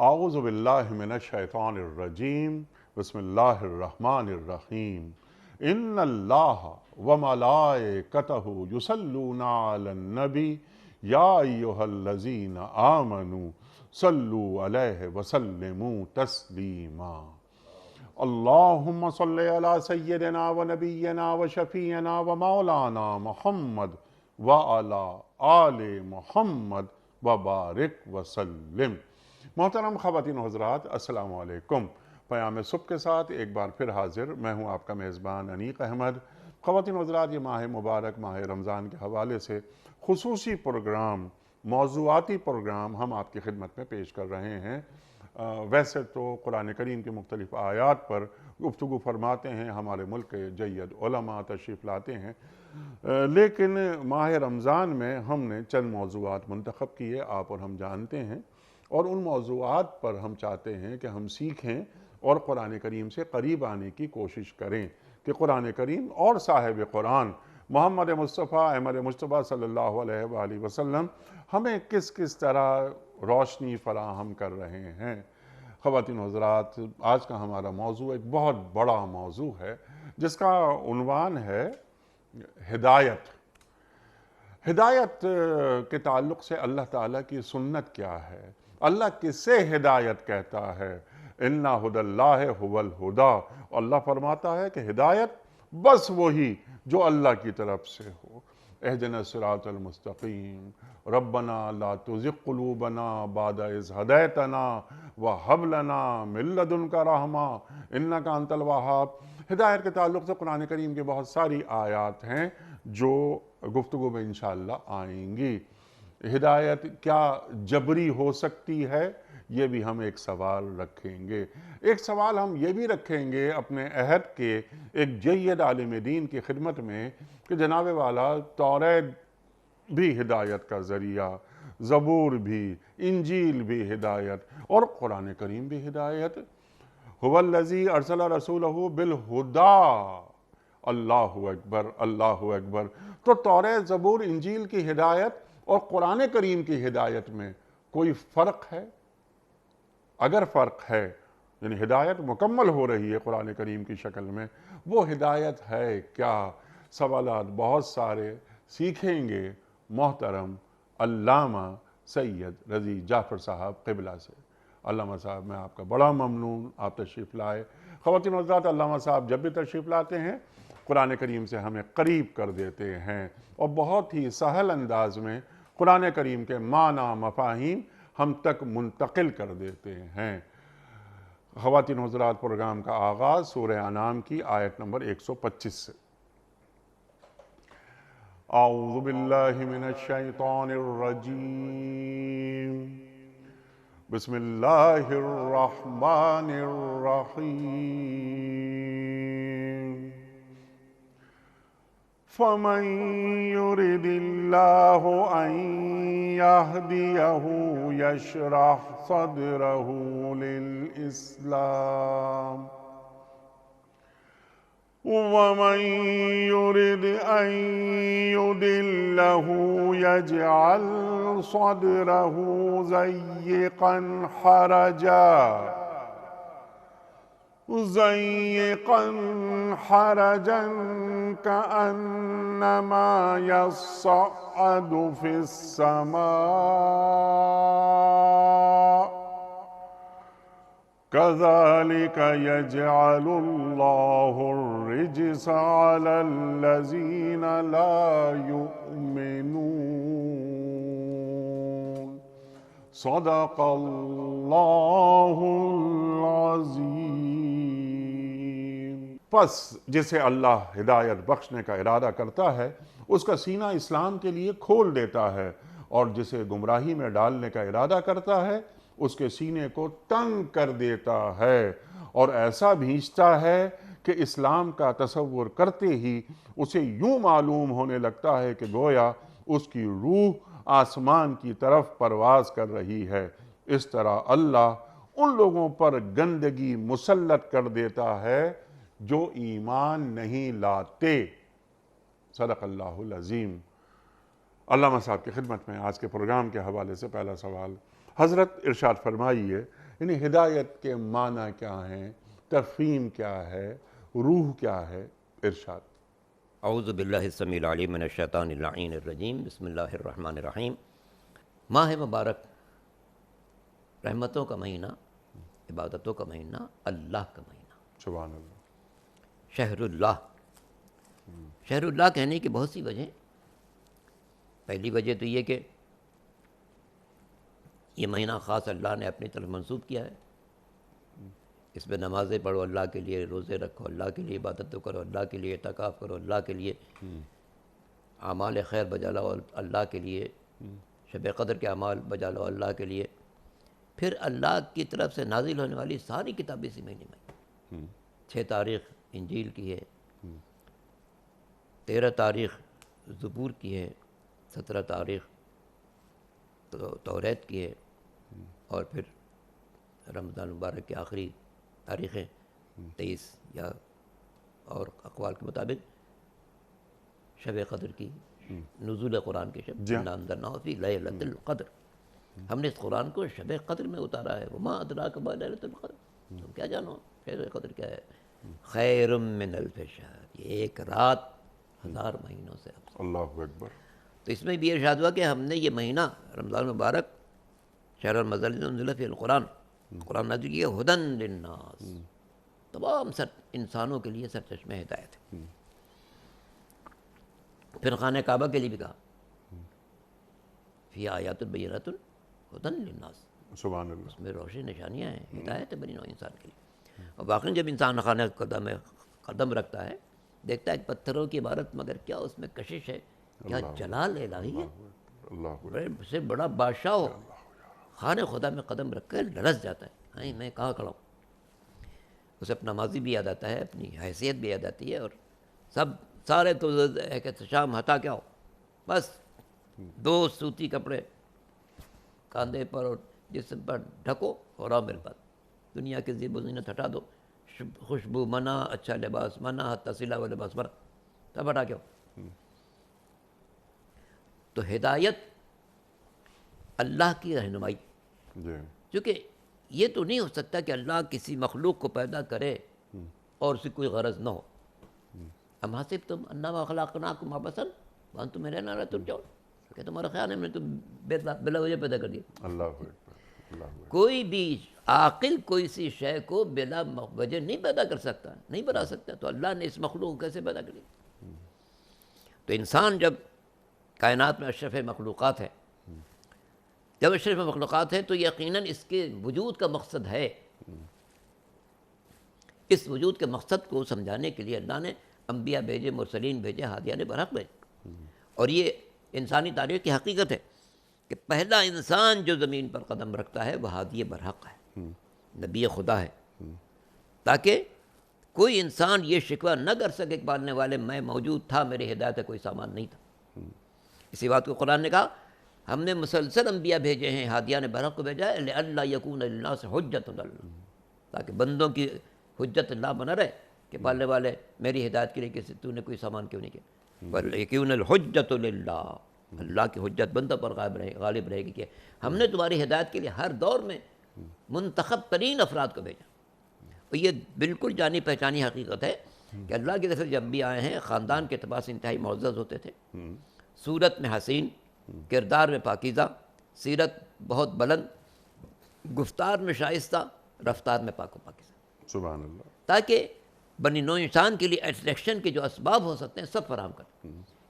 اعوذ باللہ من الشیطان الرجیم بسم اللہ الرحمن الرحیم ان اللہ وملائکتہ یصلون علی النبی یا ایہا الذین آمنوا صلوا علیہ وسلموا تسلیما اللہم صلی علی سیدنا و نبینا و شفیعنا و مولانا محمد وعلی آل محمد وبارک وسلم۔ محترم خواتین و حضرات، السلام علیکم۔ پیام صبح کے ساتھ ایک بار پھر حاضر میں ہوں آپ کا میزبان انیق احمد۔ خواتین و حضرات، یہ ماہ مبارک ماہ رمضان کے حوالے سے خصوصی پروگرام، موضوعاتی پروگرام ہم آپ کی خدمت میں پیش کر رہے ہیں۔ ویسے تو قرآن کریم کے مختلف آیات پر گفتگو فرماتے ہیں، ہمارے ملک کے جید علماء تشریف لاتے ہیں، لیکن ماہ رمضان میں ہم نے چند موضوعات منتخب کیے، آپ اور ہم جانتے ہیں، اور ان موضوعات پر ہم چاہتے ہیں کہ ہم سیکھیں اور قرآن کریم سے قریب آنے کی کوشش کریں کہ قرآن کریم اور صاحب قرآن محمد مصطفیٰ احمد مجتبیٰ صلی اللہ علیہ وآلہ وسلم ہمیں کس کس طرح روشنی فراہم کر رہے ہیں۔ خواتین و حضرات، آج کا ہمارا موضوع ایک بہت بڑا موضوع ہے جس کا عنوان ہے ہدایت۔ ہدایت کے تعلق سے اللہ تعالیٰ کی سنت کیا ہے؟ اللہ کس سے ہدایت کہتا ہے؟ اِنَّ هُدَى اللَّهِ هُوَ الْهُدَى۔ اللہ فرماتا ہے کہ ہدایت بس وہی جو اللہ کی طرف سے ہو۔ اهْدِنَا الصِّرَاطَ الْمُسْتَقِيمَ رَبَّنَا لَا تُزِغْ قُلُوبَنَا بَعْدَ إِذْ هَدَيْتَنَا وَهَبْ لَنَا مِن لَّدُنكَ رَحْمَةً إِنَّكَ أَنتَ الْوَهَّابُ۔ ہدایت کے تعلق سے قرآن کریم کی بہت ساری آیات ہیں جو گفتگو میں انشاءاللہ آئیں گی۔ ہدایت کیا جبری ہو سکتی ہے؟ یہ بھی ہم ایک سوال رکھیں گے۔ ایک سوال ہم یہ بھی رکھیں گے اپنے عہد کے ایک جید عالم دین کی خدمت میں کہ جناب والا، توریت بھی ہدایت کا ذریعہ، زبور بھی، انجیل بھی ہدایت، اور قرآن کریم بھی ہدایت۔ هُوَ الَّذِي أَرْسَلَ رَسُولَهُ بِالْهُدَىٰ۔ اللہ اکبر، اللہ اکبر۔ تو توریت، زبور، انجیل کی ہدایت اور قرآن کریم کی ہدایت میں کوئی فرق ہے؟ اگر فرق ہے، یعنی ہدایت مکمل ہو رہی ہے قرآن کریم کی شکل میں، وہ ہدایت ہے کیا؟ سوالات بہت سارے سیکھیں گے محترم علامہ سید رضی جعفر صاحب قبلہ سے۔ علامہ صاحب، میں آپ کا بڑا ممنون، آپ تشریف لائے۔ خواتین و حضرات، علامہ صاحب جب بھی تشریف لاتے ہیں قرآن کریم سے ہمیں قریب کر دیتے ہیں اور بہت ہی سہل انداز میں قرآن کریم کے معنی، مفاہیم ہم تک منتقل کر دیتے ہیں۔ خواتین و حضرات، پروگرام کا آغاز سورہ انعام کی آیت نمبر 125 سے۔ اعوذ باللہ من الشیطان الرجیم بسم اللہ الرحمن الرحیم فَمَن يُرِدِ اللَّهُ أَن يَهْدِيَهُ يَشْرَحْ صَدْرَهُ لِلْإِسْلَامِ وَمَن يُرِدْ أَن يُضِلَّهُ يَجْعَلْ صَدْرَهُ ضَيِّقًا حَرَجًا كَأَنَّمَا يَصَّعَّدُ فِي السَّمَاءِ كَذَلِكَ يَجْعَلُ اللَّهُ الرِّجْسَ عَلَى الَّذِينَ لَا يُؤْمِنُونَ۔ صدق اللہ العظیم۔ پس جسے اللہ ہدایت بخشنے کا ارادہ کرتا ہے اس کا سینہ اسلام کے لیے کھول دیتا ہے، اور جسے گمراہی میں ڈالنے کا ارادہ کرتا ہے اس کے سینے کو تنگ کر دیتا ہے، اور ایسا بھیجتا ہے کہ اسلام کا تصور کرتے ہی اسے یوں معلوم ہونے لگتا ہے کہ گویا اس کی روح آسمان کی طرف پرواز کر رہی ہے۔ اس طرح اللہ ان لوگوں پر گندگی مسلط کر دیتا ہے جو ایمان نہیں لاتے۔ صدق اللہ العظیم۔ علامہ صاحب کی خدمت میں آج کے پروگرام کے حوالے سے پہلا سوال۔ حضرت ارشاد فرمائیے یعنی ہدایت کے معنی کیا ہیں، تفہیم کیا ہے، روح کیا ہے؟ ارشاد۔ اعوذ باللہ السمیع العلیم من الشیطان اللعین الرجیم، بسم اللہ الرحمن الرحیم۔ ماہ مبارک، رحمتوں کا مہینہ، عبادتوں کا مہینہ، اللہ کا مہینہ، سبحان اللہ۔ شہر اللہ۔ شہر اللہ کہنے کی بہت سی وجہیں۔ پہلی وجہ تو یہ کہ یہ مہینہ خاص اللہ نے اپنی طرف منسوب کیا ہے۔ اس میں نمازیں پڑھو اللہ کے لیے، روزے رکھو اللہ کے لیے، عبادتوں کرو اللہ کے لیے، اعتکاف کرو اللہ کے لیے، اعمال خیر بجا لاؤ اللہ کے لیے، شب قدر کے اعمال بجا لاؤ اللہ کے لیے۔ پھر اللہ کی طرف سے نازل ہونے والی ساری کتابیں اسی مہینے میں۔ 6 تاریخ انجیل کی ہے، 13 تاریخ زبور کی ہے، 17 تاریخ توریت کی ہے، اور پھر رمضان مبارک کے آخری تاریخیں 23 یا اور اقوال کے مطابق شب قدر کی، نزول قرآن کے شب، اِنَّا أَنزَلْنَاهُ فِي لَيْلَةِ الْقَدْرِ۔ ہم نے اس قرآن کو شب قدر میں اتارا ہے۔ وَمَا أَدْرَاكَ مَا لَيْلَةُ الْقَدْرِ، تم کیا جانو شب قدر کیا ہے؟ خَيْرٌ مِّنَ أَلْفِ شَهْرٍ، یہ ایک رات 1000 مہینوں سے افضل۔ اللہ اکبر۔ تو اس میں بھی ارشاد ہوا کہ ہم نے یہ مہینہ رمضان مبارک، شہر رمضان الذی انزل فیہ القرآن، قرآن نازل کیا ہدن للناس، تمام انسانوں کے لیے سرچشمہ ہدایت ہے۔ پھر خانہ کعبہ کے لیے بھی کہا فی آیات بینات ہدن للناس، سبحان اللہ۔ اس میں روشن نشانیاں ہیں، ہدایت ہے بنی نوع انسان کے لیے۔ اور واقعی جب انسان خانہ قدم رکھتا ہے، دیکھتا ہے کہ پتھروں کی عبارت مگر کیا اس میں کشش ہے، کیا جلال الہی ہے۔ بڑے سے بڑا بادشاہ ہو، خانہ خدا میں قدم رکھ کر لرز جاتا ہے، میں کہاں کھڑا ہوں۔ اسے اپنا ماضی بھی یاد آتا ہے، اپنی حیثیت بھی یاد آتی ہے، اور سارے تو کہ شام ہٹا کیا ہو، بس 2 سوتی کپڑے کاندھے پر اور جسم پر ڈھکو اور آؤ میرے پاس، دنیا کے زیب و زینت ہٹا دو، خوشبو منع، اچھا لباس منع، حتی صلہ و لباس منع، تب ہٹا کیا ہو۔ تو ہدایت اللہ کی رہنمائی، کیونکہ یہ تو نہیں ہو سکتا کہ اللہ کسی مخلوق کو پیدا کرے اور اس کی کوئی غرض نہ ہو۔ ام حسبتم انما خلقناکم عبثا وانتم الینا لا ترجعون، کہ تمہارا خیال ہے میں نے تم بلا وجہ پیدا کر دیا۔ اللہ اکبر۔ کوئی بھی عاقل کوئی سی شے کو بلا وجہ نہیں پیدا کر سکتا، نہیں بنا سکتا، تو اللہ نے اس مخلوق کو کیسے پیدا کر دیا؟ تو انسان جب کائنات میں اشرف مخلوقات ہے، جب اشرف مخلوقات ہے تو یقیناً اس کے وجود کا مقصد ہے۔ اس وجود کے مقصد کو سمجھانے کے لیے اللہ نے انبیاء بھیجے، مرسلین بھیجے، ہادیان برحق بھیجے۔ اور یہ انسانی تاریخ کی حقیقت ہے کہ پہلا انسان جو زمین پر قدم رکھتا ہے وہ ہادی برحق ہے، نبی خدا ہے، تاکہ کوئی انسان یہ شکوہ نہ کر سکے کہ پالنے والے میں موجود تھا، میری ہدایت کا کوئی سامان نہیں تھا۔ اسی بات کو قرآن نے کہا ہم نے مسلسل انبیاء بھیجے ہیں، ہادیان برحق کو بھیجا ہے، لئلا یکون للناس حجۃ اللہ، تاکہ بندوں کی حجت اللہ بنا رہے کہ پالنے والے میری ہدایت کے لیے کسی تو نے کوئی سامان کیوں نہیں کیا۔ وَلْيَكُونَ الْحُجَّةُ لِلَّهِ، اللہ کی حجت بندوں پر غالب رہے گی کہ ہم نے تمہاری ہدایت کے لیے ہر دور میں منتخب ترین افراد کو بھیجا۔ اور یہ بالکل جانی پہچانی حقیقت ہے کہ اللہ کی طرف سے جب بھی آئے ہیں خاندان کے اعتبار سے انتہائی معزز ہوتے تھے، صورت میں حسین، کردار میں پاکیزہ، سیرت بہت بلند، گفتار میں شائستہ، رفتار میں پاک و پاکیزہ، سبحان اللہ، تاکہ بنی نوع انسان کے لیے اٹریکشن کے جو اسباب ہو سکتے ہیں سب فراہم کر۔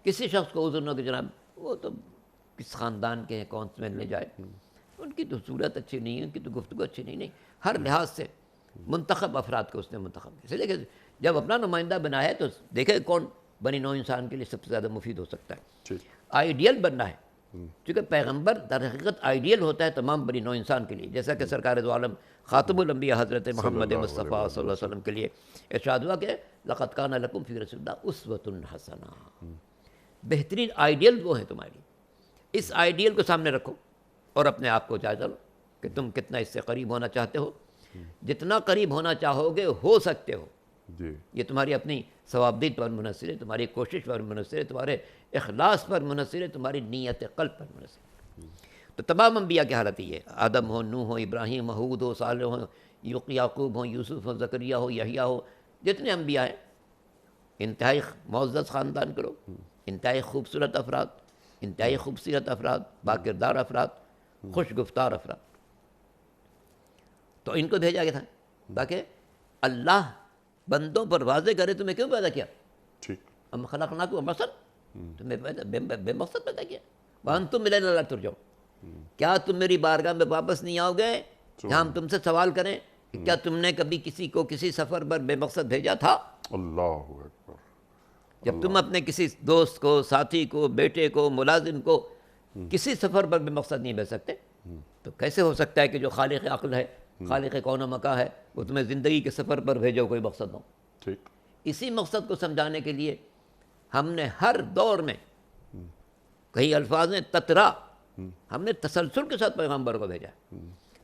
کسی شخص کو عذر نہ کہ جناب وہ تو کس خاندان کے ہیں، کون سے ملنے جائے، ان کی تو صورت اچھی نہیں ہے، ان کی تو گفتگو اچھی نہیں، ہر لحاظ سے منتخب افراد کو اس نے منتخب کیا۔ اس لیے کہ جب اپنا نمائندہ بنا ہے تو دیکھے کون بنی نوع انسان کے لیے سب سے زیادہ مفید ہو سکتا ہے۔ آئیڈیل بننا ہے، کیونکہ پیغمبر در حقیقت آئیڈیل ہوتا ہے تمام بنی نوع انسان کے لیے، جیسا کہ سرکار دو عالم خاتم الانبیاء حضرت محمد مصطفیٰ صلی اللہ علیہ وسلم کے لیے ارشاد ہوا کہ لقد کان لکم فی رسول اللہ اسوۃ حسنہ، بہترین آئیڈیل وہ ہیں تمہارے لیے۔ اس آئیڈیل کو سامنے رکھو اور اپنے آپ کو جائزہ لو کہ تم کتنا اس سے قریب ہونا چاہتے ہو۔ جتنا قریب ہونا چاہو گے ہو سکتے ہو، یہ تمہاری اپنی ثوابدید پر منحصر ہے، تمہاری کوشش پر منحصر ہے، تمہارے اخلاص پر منحصر ہے، تمہاری نیت قلب پر منحصر ہے۔ تو تمام انبیاء کی حالت یہ ہے، آدم ہو، نوح ہو، ابراہیم، ہود ہو، صالح ہو، یعقوب ہو، یوسف ہو، زکریہ ہو، یحییٰ ہو، جتنے انبیاء ہیں انتہائی معزز خاندان کے لوگ، انتہائی خوبصورت افراد، انتہائی خوبصورت افراد، باکردار افراد، خوش گفتار افراد. تو ان کو بھیجا گیا تھا تاکہ اللہ بندوں پر واضح کرے تمہیں کیوں پیدا کیا. ٹھیک. ہم خلقناکم عبثا، تمہیں بے مقصد پیدا کیا. وانتم الینا لا ترجعون، کیا تم میری بارگاہ میں واپس نہیں آؤ گے جہاں ہم تم سے سوال کریں کہ کیا تم نے کبھی کسی کو کسی سفر پر بے مقصد بھیجا تھا؟ اللہ اکبر. جب تم اپنے کسی دوست کو، ساتھی کو، بیٹے کو، ملازم کو کسی سفر پر بے مقصد نہیں بھیج سکتے تو کیسے ہو سکتا ہے کہ جو خالق عقل ہے، خالق کون و مکان ہے، وہ تمہیں زندگی کے سفر پر بھیجو کوئی مقصد ہو. ٹھیک. اسی مقصد کو سمجھانے کے لیے ہم نے ہر دور میں کئی الفاظ میں تترا، ہم نے تسلسل کے ساتھ پیغمبر کو بھیجا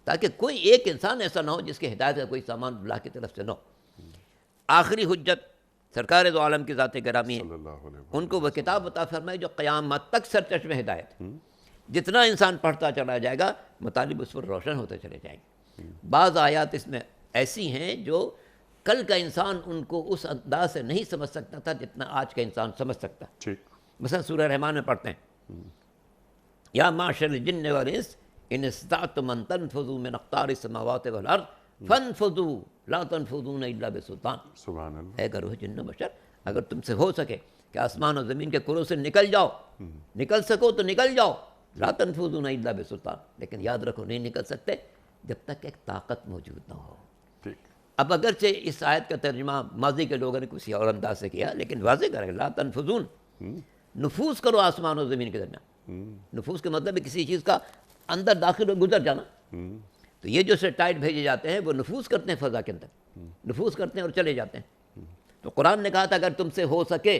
تاکہ کوئی ایک انسان ایسا نہ ہو جس کی ہدایت کا کوئی سامان اللہ کی طرف سے نہ ہو. آخری حجت سرکار دو عالم کی ذات گرامی ہے، صلی اللہ علیہ وسلم. ان کو وہ کتاب عطا فرمائی جو قیامت تک سرچشمہ ہدایت ہے. جتنا انسان پڑھتا چلا جائے گا مطالب اس پر روشن ہوتے چلے جائیں گے. بعض آیات اس میں ایسی ہیں جو کل کا انسان ان کو اس انداز سے نہیں سمجھ سکتا تھا جتنا آج کا انسان سمجھ سکتا. ٹھیک. مثلا سورہ رحمان میں پڑھتے ہیں یا معشر الجن والانس ان استطعتم ان تنفذوا من اقطار السماوات والارض فانفذوا لا تنفذون الا بسلطان. سبحان اللہ. اے گروہ جن و بشر، اگر تم سے ہو سکے کہ آسمان اور زمین کے کروں سے نکل جاؤ، نکل سکو تو نکل جاؤ، لا تنفذون الا بسلطان، لیکن یاد رکھو نہیں نکل سکتے جب تک ایک طاقت موجود نہ ہو. ٹھیک. اب اگرچہ اس آیت کا ترجمہ ماضی کے لوگوں نے کسی اور انداز سے کیا لیکن واضح کرے لا تنفذون، نفوذ کرو آسمان اور زمین کے درمیان. نفوذ کا مطلب ہے کسی چیز کا اندر داخل ہو گزر جانا. تو یہ جو سیٹلائٹ بھیجے جاتے ہیں وہ نفوذ کرتے ہیں فضا کے اندر، نفوذ کرتے ہیں اور چلے جاتے ہیں. تو قرآن نے کہا تھا اگر تم سے ہو سکے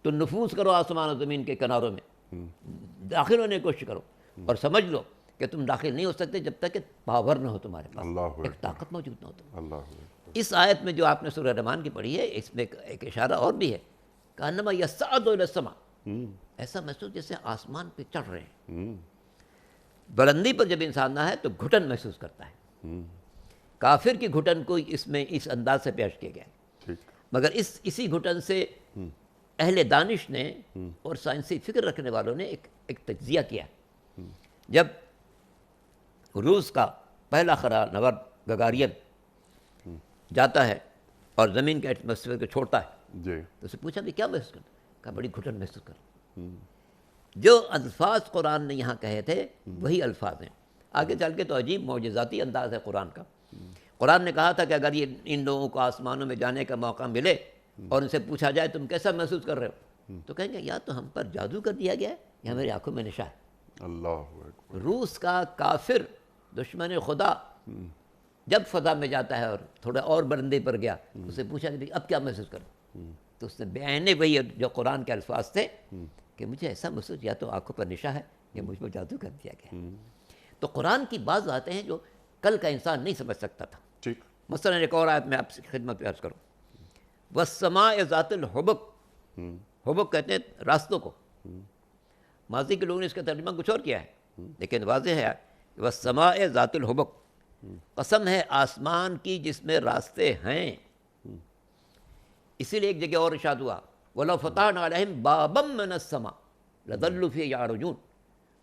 تو نفوذ کرو آسمان اور زمین کے کناروں میں، داخل ہونے کی کوشش کرو، اور سمجھ لو کہ تم داخل نہیں ہو سکتے جب تک کہ پاور نہ ہو تمہارے پاس، اللہ ایک طاقت موجود نہ ہو تمہارے. اللہ اکبر. اس آیت میں جو آپ نے سورہ رحمان کی پڑھی ہے اس میں ایک اشارہ اور بھی ہے، کانما یصعد الی السماء، ایسا محسوس جیسے آسمان پہ چڑھ رہے ہیں. بلندی پر جب انسان نہ ہے تو گھٹن محسوس کرتا ہے. کافر کی گھٹن کو اس میں اس انداز سے پیش کیا گیا ہے. ٹھیک. مگر اسی گھٹن سے اہل دانش نے اور سائنسی فکر رکھنے والوں نے ایک تجزیہ کیا. جب روس کا پہلا خلا نورد گگارین جاتا ہے اور زمین کے ایٹماسفیئر کو چھوڑتا ہے جی. تو اسے پوچھا بھی کیا محسوس کرتا؟ کہا بڑی گھٹن محسوس کر. جو الفاظ قرآن نے یہاں کہے تھے وہی الفاظ ہیں. آگے چل کے تو عجیب معجزاتی انداز ہے قرآن کا. قرآن نے کہا تھا کہ اگر یہ ان لوگوں کو آسمانوں میں جانے کا موقع ملے اور ان سے پوچھا جائے تم کیسا محسوس کر رہے ہو تو کہیں گے یا تو ہم پر جادو کر دیا گیا ہے یا میری آنکھوں میں نشہ ہے. اللہ اکبر. روس کا کافر دشمن خدا جب فضا میں جاتا ہے اور تھوڑا اور بلندی پر گیا اسے پوچھا کہ اب کیا محسوس کرو تو اس نے بیان وہی جو قرآن کے الفاظ تھے کہ مجھے ایسا محسوس یا تو آنکھوں پر نشہ ہے یا مجھ پر جادو کر دیا گیا. تو قرآن کی بعض باتیں ہیں جو کل کا انسان نہیں سمجھ سکتا تھا. ٹھیک. مثلا ایک اور آیت میں آپ کی خدمت میں عرض کروں، والسماء ذات الحبک، حبک کہتے ہیں راستوں کو. ماضی کے لوگوں نے اس کا ترجمہ کچھ اور کیا ہے لیکن واضح ہے والسماء ذات الحبک، قسم ہے آسمان کی جس میں راستے ہیں. اسی لیے ایک جگہ اور ارشاد ہوا وَلَوْ فَتَحْنَا عَلَيْهِمْ بَابًا مِّنَ السَّمَاءِ لَظَلُّوا فِيهِ يَعْرُجُونَ،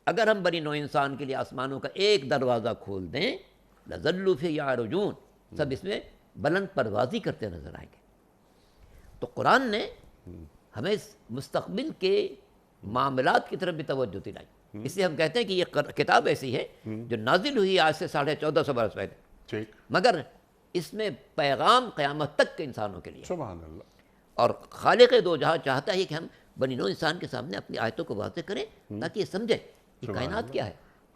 اگر ہم بنی نوع انسان کے لیے آسمانوں کا ایک دروازہ کھول دیں لَظَلُّوا فِيهِ يَعْرُجُونَ، سب اس میں بلند پروازی کرتے نظر آئیں گے. تو قرآن نے ہمیں مستقبل کے معاملات کی طرف بھی توجہ دلائی. اس لیے ہم کہتے ہیں کہ یہ کتاب ایسی ہے جو نازل ہوئی آج سے 1450 برس پہلے، ٹھیک. مگر اس میں پیغام قیامت تک کے انسانوں کے لیے. سبحان اللہ. اور خالق دو جہاں چاہتا ہے کہ ہم بنی نوع انسان کے سامنے اپنی آیتوں کو واضح کریں تاکہ یہ سمجھے کہ کائنات کیا ہے،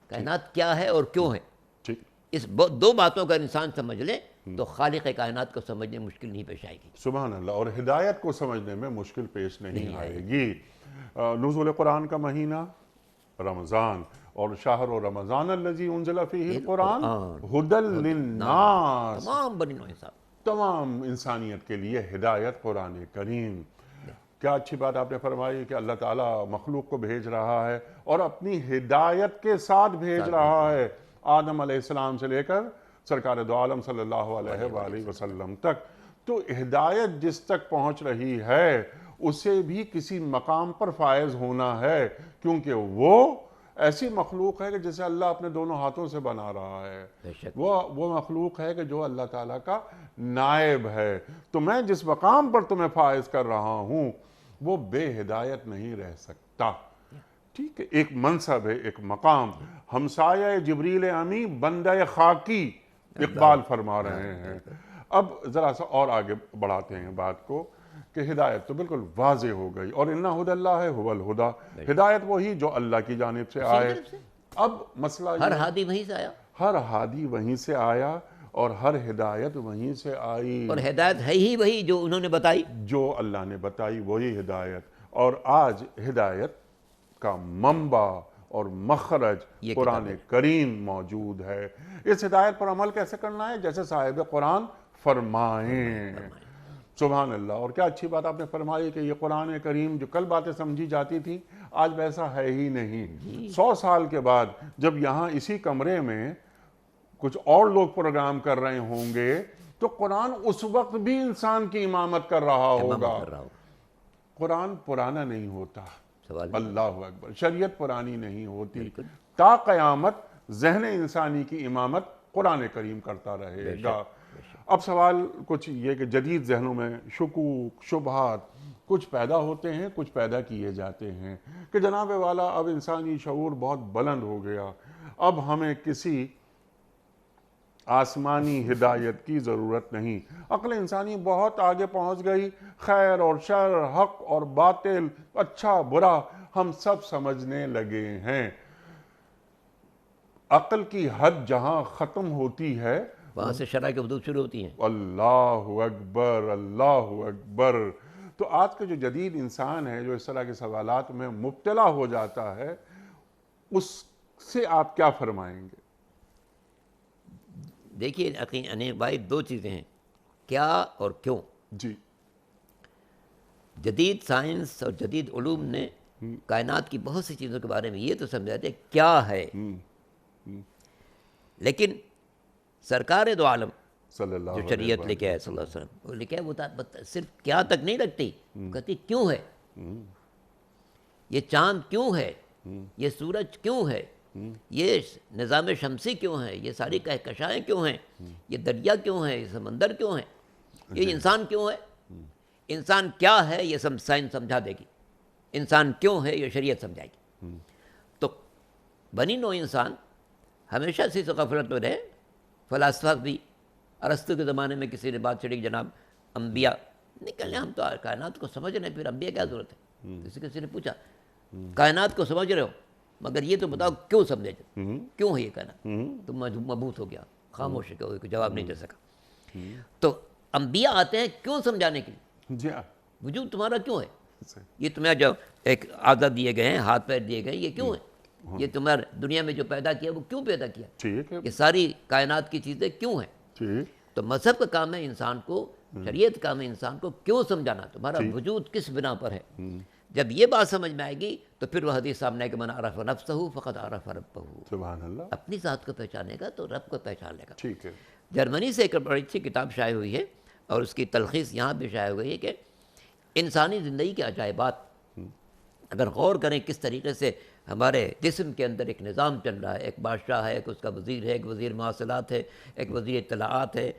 کائنات کیا ہے اور کیوں ہے. ٹھیک. اس دو باتوں کا انسان سمجھ لے تو خالق کائنات کو سمجھنے میں مشکل نہیں پیش آئے گی. سبحان اللہ. اور ہدایت کو سمجھنے میں مشکل پیش نہیں آئے گی. نزول قرآن کا مہینہ رمضان، اور شہر رمضان الذی انزل فیہ القرآن ھدی للناس، تمام بنی نوع انسان، تمام انسانیت کے لیے ہدایت قرآن کریم. کیا اچھی بات آپ نے فرمائی کہ اللہ تعالیٰ مخلوق کو بھیج رہا ہے اور اپنی ہدایت کے ساتھ بھیج رہا ہے، آدم علیہ السلام سے لے کر سرکار دو عالم صلی اللہ علیہ وآلہ وسلم تک۔ تو ہدایت جس تک پہنچ رہی ہے اسے بھی کسی مقام پر فائز ہونا ہے، کیونکہ وہ ایسی مخلوق ہے کہ جسے اللہ اپنے دونوں ہاتھوں سے بنا رہا ہے، بے شک وہ مخلوق ہے کہ جو اللہ تعالیٰ کا نائب ہے۔ تو میں جس مقام پر تمہیں فائز کر رہا ہوں وہ بے ہدایت نہیں رہ سکتا، ٹھیک ہے؟ ایک منصب ہے، ایک مقام۔ ہمسایہ جبریل امی بندہ خاکی، اقبال فرما رہے ہیں۔ اب ذرا سا اور آگے بڑھاتے ہیں بات کو کہ ہدایت تو بالکل واضح ہو گئی، اور اِنَّ هُدَى اللَّهِ هُوَ الْهُدَى، ہدایت وہی جو اللہ کی جانب سے آئے۔ اب مسئلہ ہر یہ ہادی وہیں سے آیا، ہر ہادی وہیں سے آیا اور ہر ہدایت وہیں سے آئی، اور ہدایت ہے ہی وہی جو انہوں نے بتائی، جو اللہ نے بتائی وہی ہدایت۔ اور آج ہدایت کا منبع اور مخرج یہ قرآن کریم موجود ہے۔ اس ہدایت پر عمل کیسے کرنا ہے؟ جیسے صاحب قرآن فرمائیں۔ سبحان اللہ۔ اور کیا اچھی بات آپ نے فرمائی کہ یہ قرآن کریم جو کل باتیں سمجھی جاتی تھی آج ویسا ہے ہی نہیں۔ 100 سال کے بعد جب یہاں اسی کمرے میں کچھ اور لوگ پروگرام کر رہے ہوں گے تو قرآن اس وقت بھی انسان کی امامت کر رہا ہوگا۔ کر رہا ہوں قرآن پرانا نہیں ہوتا، سوال اللہ اکبر، شریعت پرانی نہیں ہوتی، تا قیامت ذہن انسانی کی امامت قرآن کریم کرتا رہے گا۔ اب سوال کچھ یہ کہ جدید ذہنوں میں شکوک، شبہات کچھ پیدا ہوتے ہیں، کچھ پیدا کیے جاتے ہیں کہ جناب والا اب انسانی شعور بہت بلند ہو گیا، اب ہمیں کسی آسمانی ہدایت کی ضرورت نہیں، عقل انسانی بہت آگے پہنچ گئی، خیر اور شر، حق اور باطل، اچھا برا ہم سب سمجھنے لگے ہیں۔ عقل کی حد جہاں ختم ہوتی ہے وہاں سے شرع کے حدود شروع ہوتی ہیں۔ اللہ اکبر، اللہ اکبر۔ تو آج کا جو جدید انسان ہے جو اس طرح کے سوالات میں مبتلا ہو جاتا ہے اس سے آپ کیا فرمائیں گے؟ دیکھیے یعنی بھائی دو چیزیں ہیں، کیا اور کیوں۔ جی جدید سائنس اور جدید علوم نے کائنات کی بہت سی چیزوں کے بارے میں یہ تو سمجھاتے ہیں کیا ہے، لیکن سرکار دو عالم صلی اللہ جو شریعت لے کے آئے صلی اللہ علیہ وسلم، وہ لے کے آئے، وہ صرف کیا تک نہیں رکھتی، کہتی کیوں ہے، یہ چاند کیوں ہے، یہ سورج کیوں ہے، یہ نظام شمسی کیوں ہے، یہ ساری کہکشائیں کیوں ہیں، یہ دریا کیوں ہے، یہ سمندر کیوں ہے، یہ انسان کیوں ہے، انسان کیا ہے یہ سائنس سمجھا دے گی، انسان کیوں ہے یہ شریعت سمجھائے گی۔ تو بنی نوع انسان ہمیشہ سے غفلت میں رہے، فلاسفہ بھی، ارسطو کے زمانے میں کسی نے بات چھڑی جناب انبیاء نکلے، ہم تو کائنات کو سمجھ رہے ہیں، پھر انبیاء کیا ضرورت ہے؟ کسی نے پوچھا کائنات کو سمجھ رہے ہو مگر یہ تو بتاؤ کیوں سمجھے، کیوں ہے یہ کائنات؟ تو مبہوت ہو گیا، خاموش ہو گیا، کوئی جواب نہیں دے سکا۔ تو انبیاء آتے ہیں کیوں سمجھانے کے لیے، جی وجود تمہارا کیوں ہے، یہ تمہیں جو ایک اعضاء دیے گئے ہیں، ہاتھ پیر دیے گئے ہیں، یہ کیوں ہے، یہ تمہارے دنیا میں جو پیدا کیا وہ کیوں پیدا کیا، ٹھیک ہے، یہ ساری کائنات کی چیزیں کیوں ہیں۔ ٹھیک، تو مذہب کا کام ہے انسان کو، شریعت کا کام ہے انسان کو کیوں سمجھانا، تمہارا وجود کس بنا پر ہے۔ جب یہ بات سمجھ میں آئے گی تو پھر وہ حدیث سامنے ہے کہ من عرف نفسہ فقد عرف ربہ، سبحان اللہ، اپنی ذات کو پہچانے گا تو رب کو پہچان لے گا۔ ٹھیک ہے، جرمنی سے ایک بڑی اچھی کتاب شائع ہوئی ہے اور اس کی تلخیص یہاں بھی شائع ہوئی ہے کہ انسانی زندگی کے عجائبات اگر غور کریں کس طریقے سے ہمارے جسم کے اندر ایک نظام چل رہا ہے، ایک بادشاہ ہے، ایک اس کا وزیر ہے، ایک وزیر مواصلات ہے، ایک وزیر اطلاعات ہے،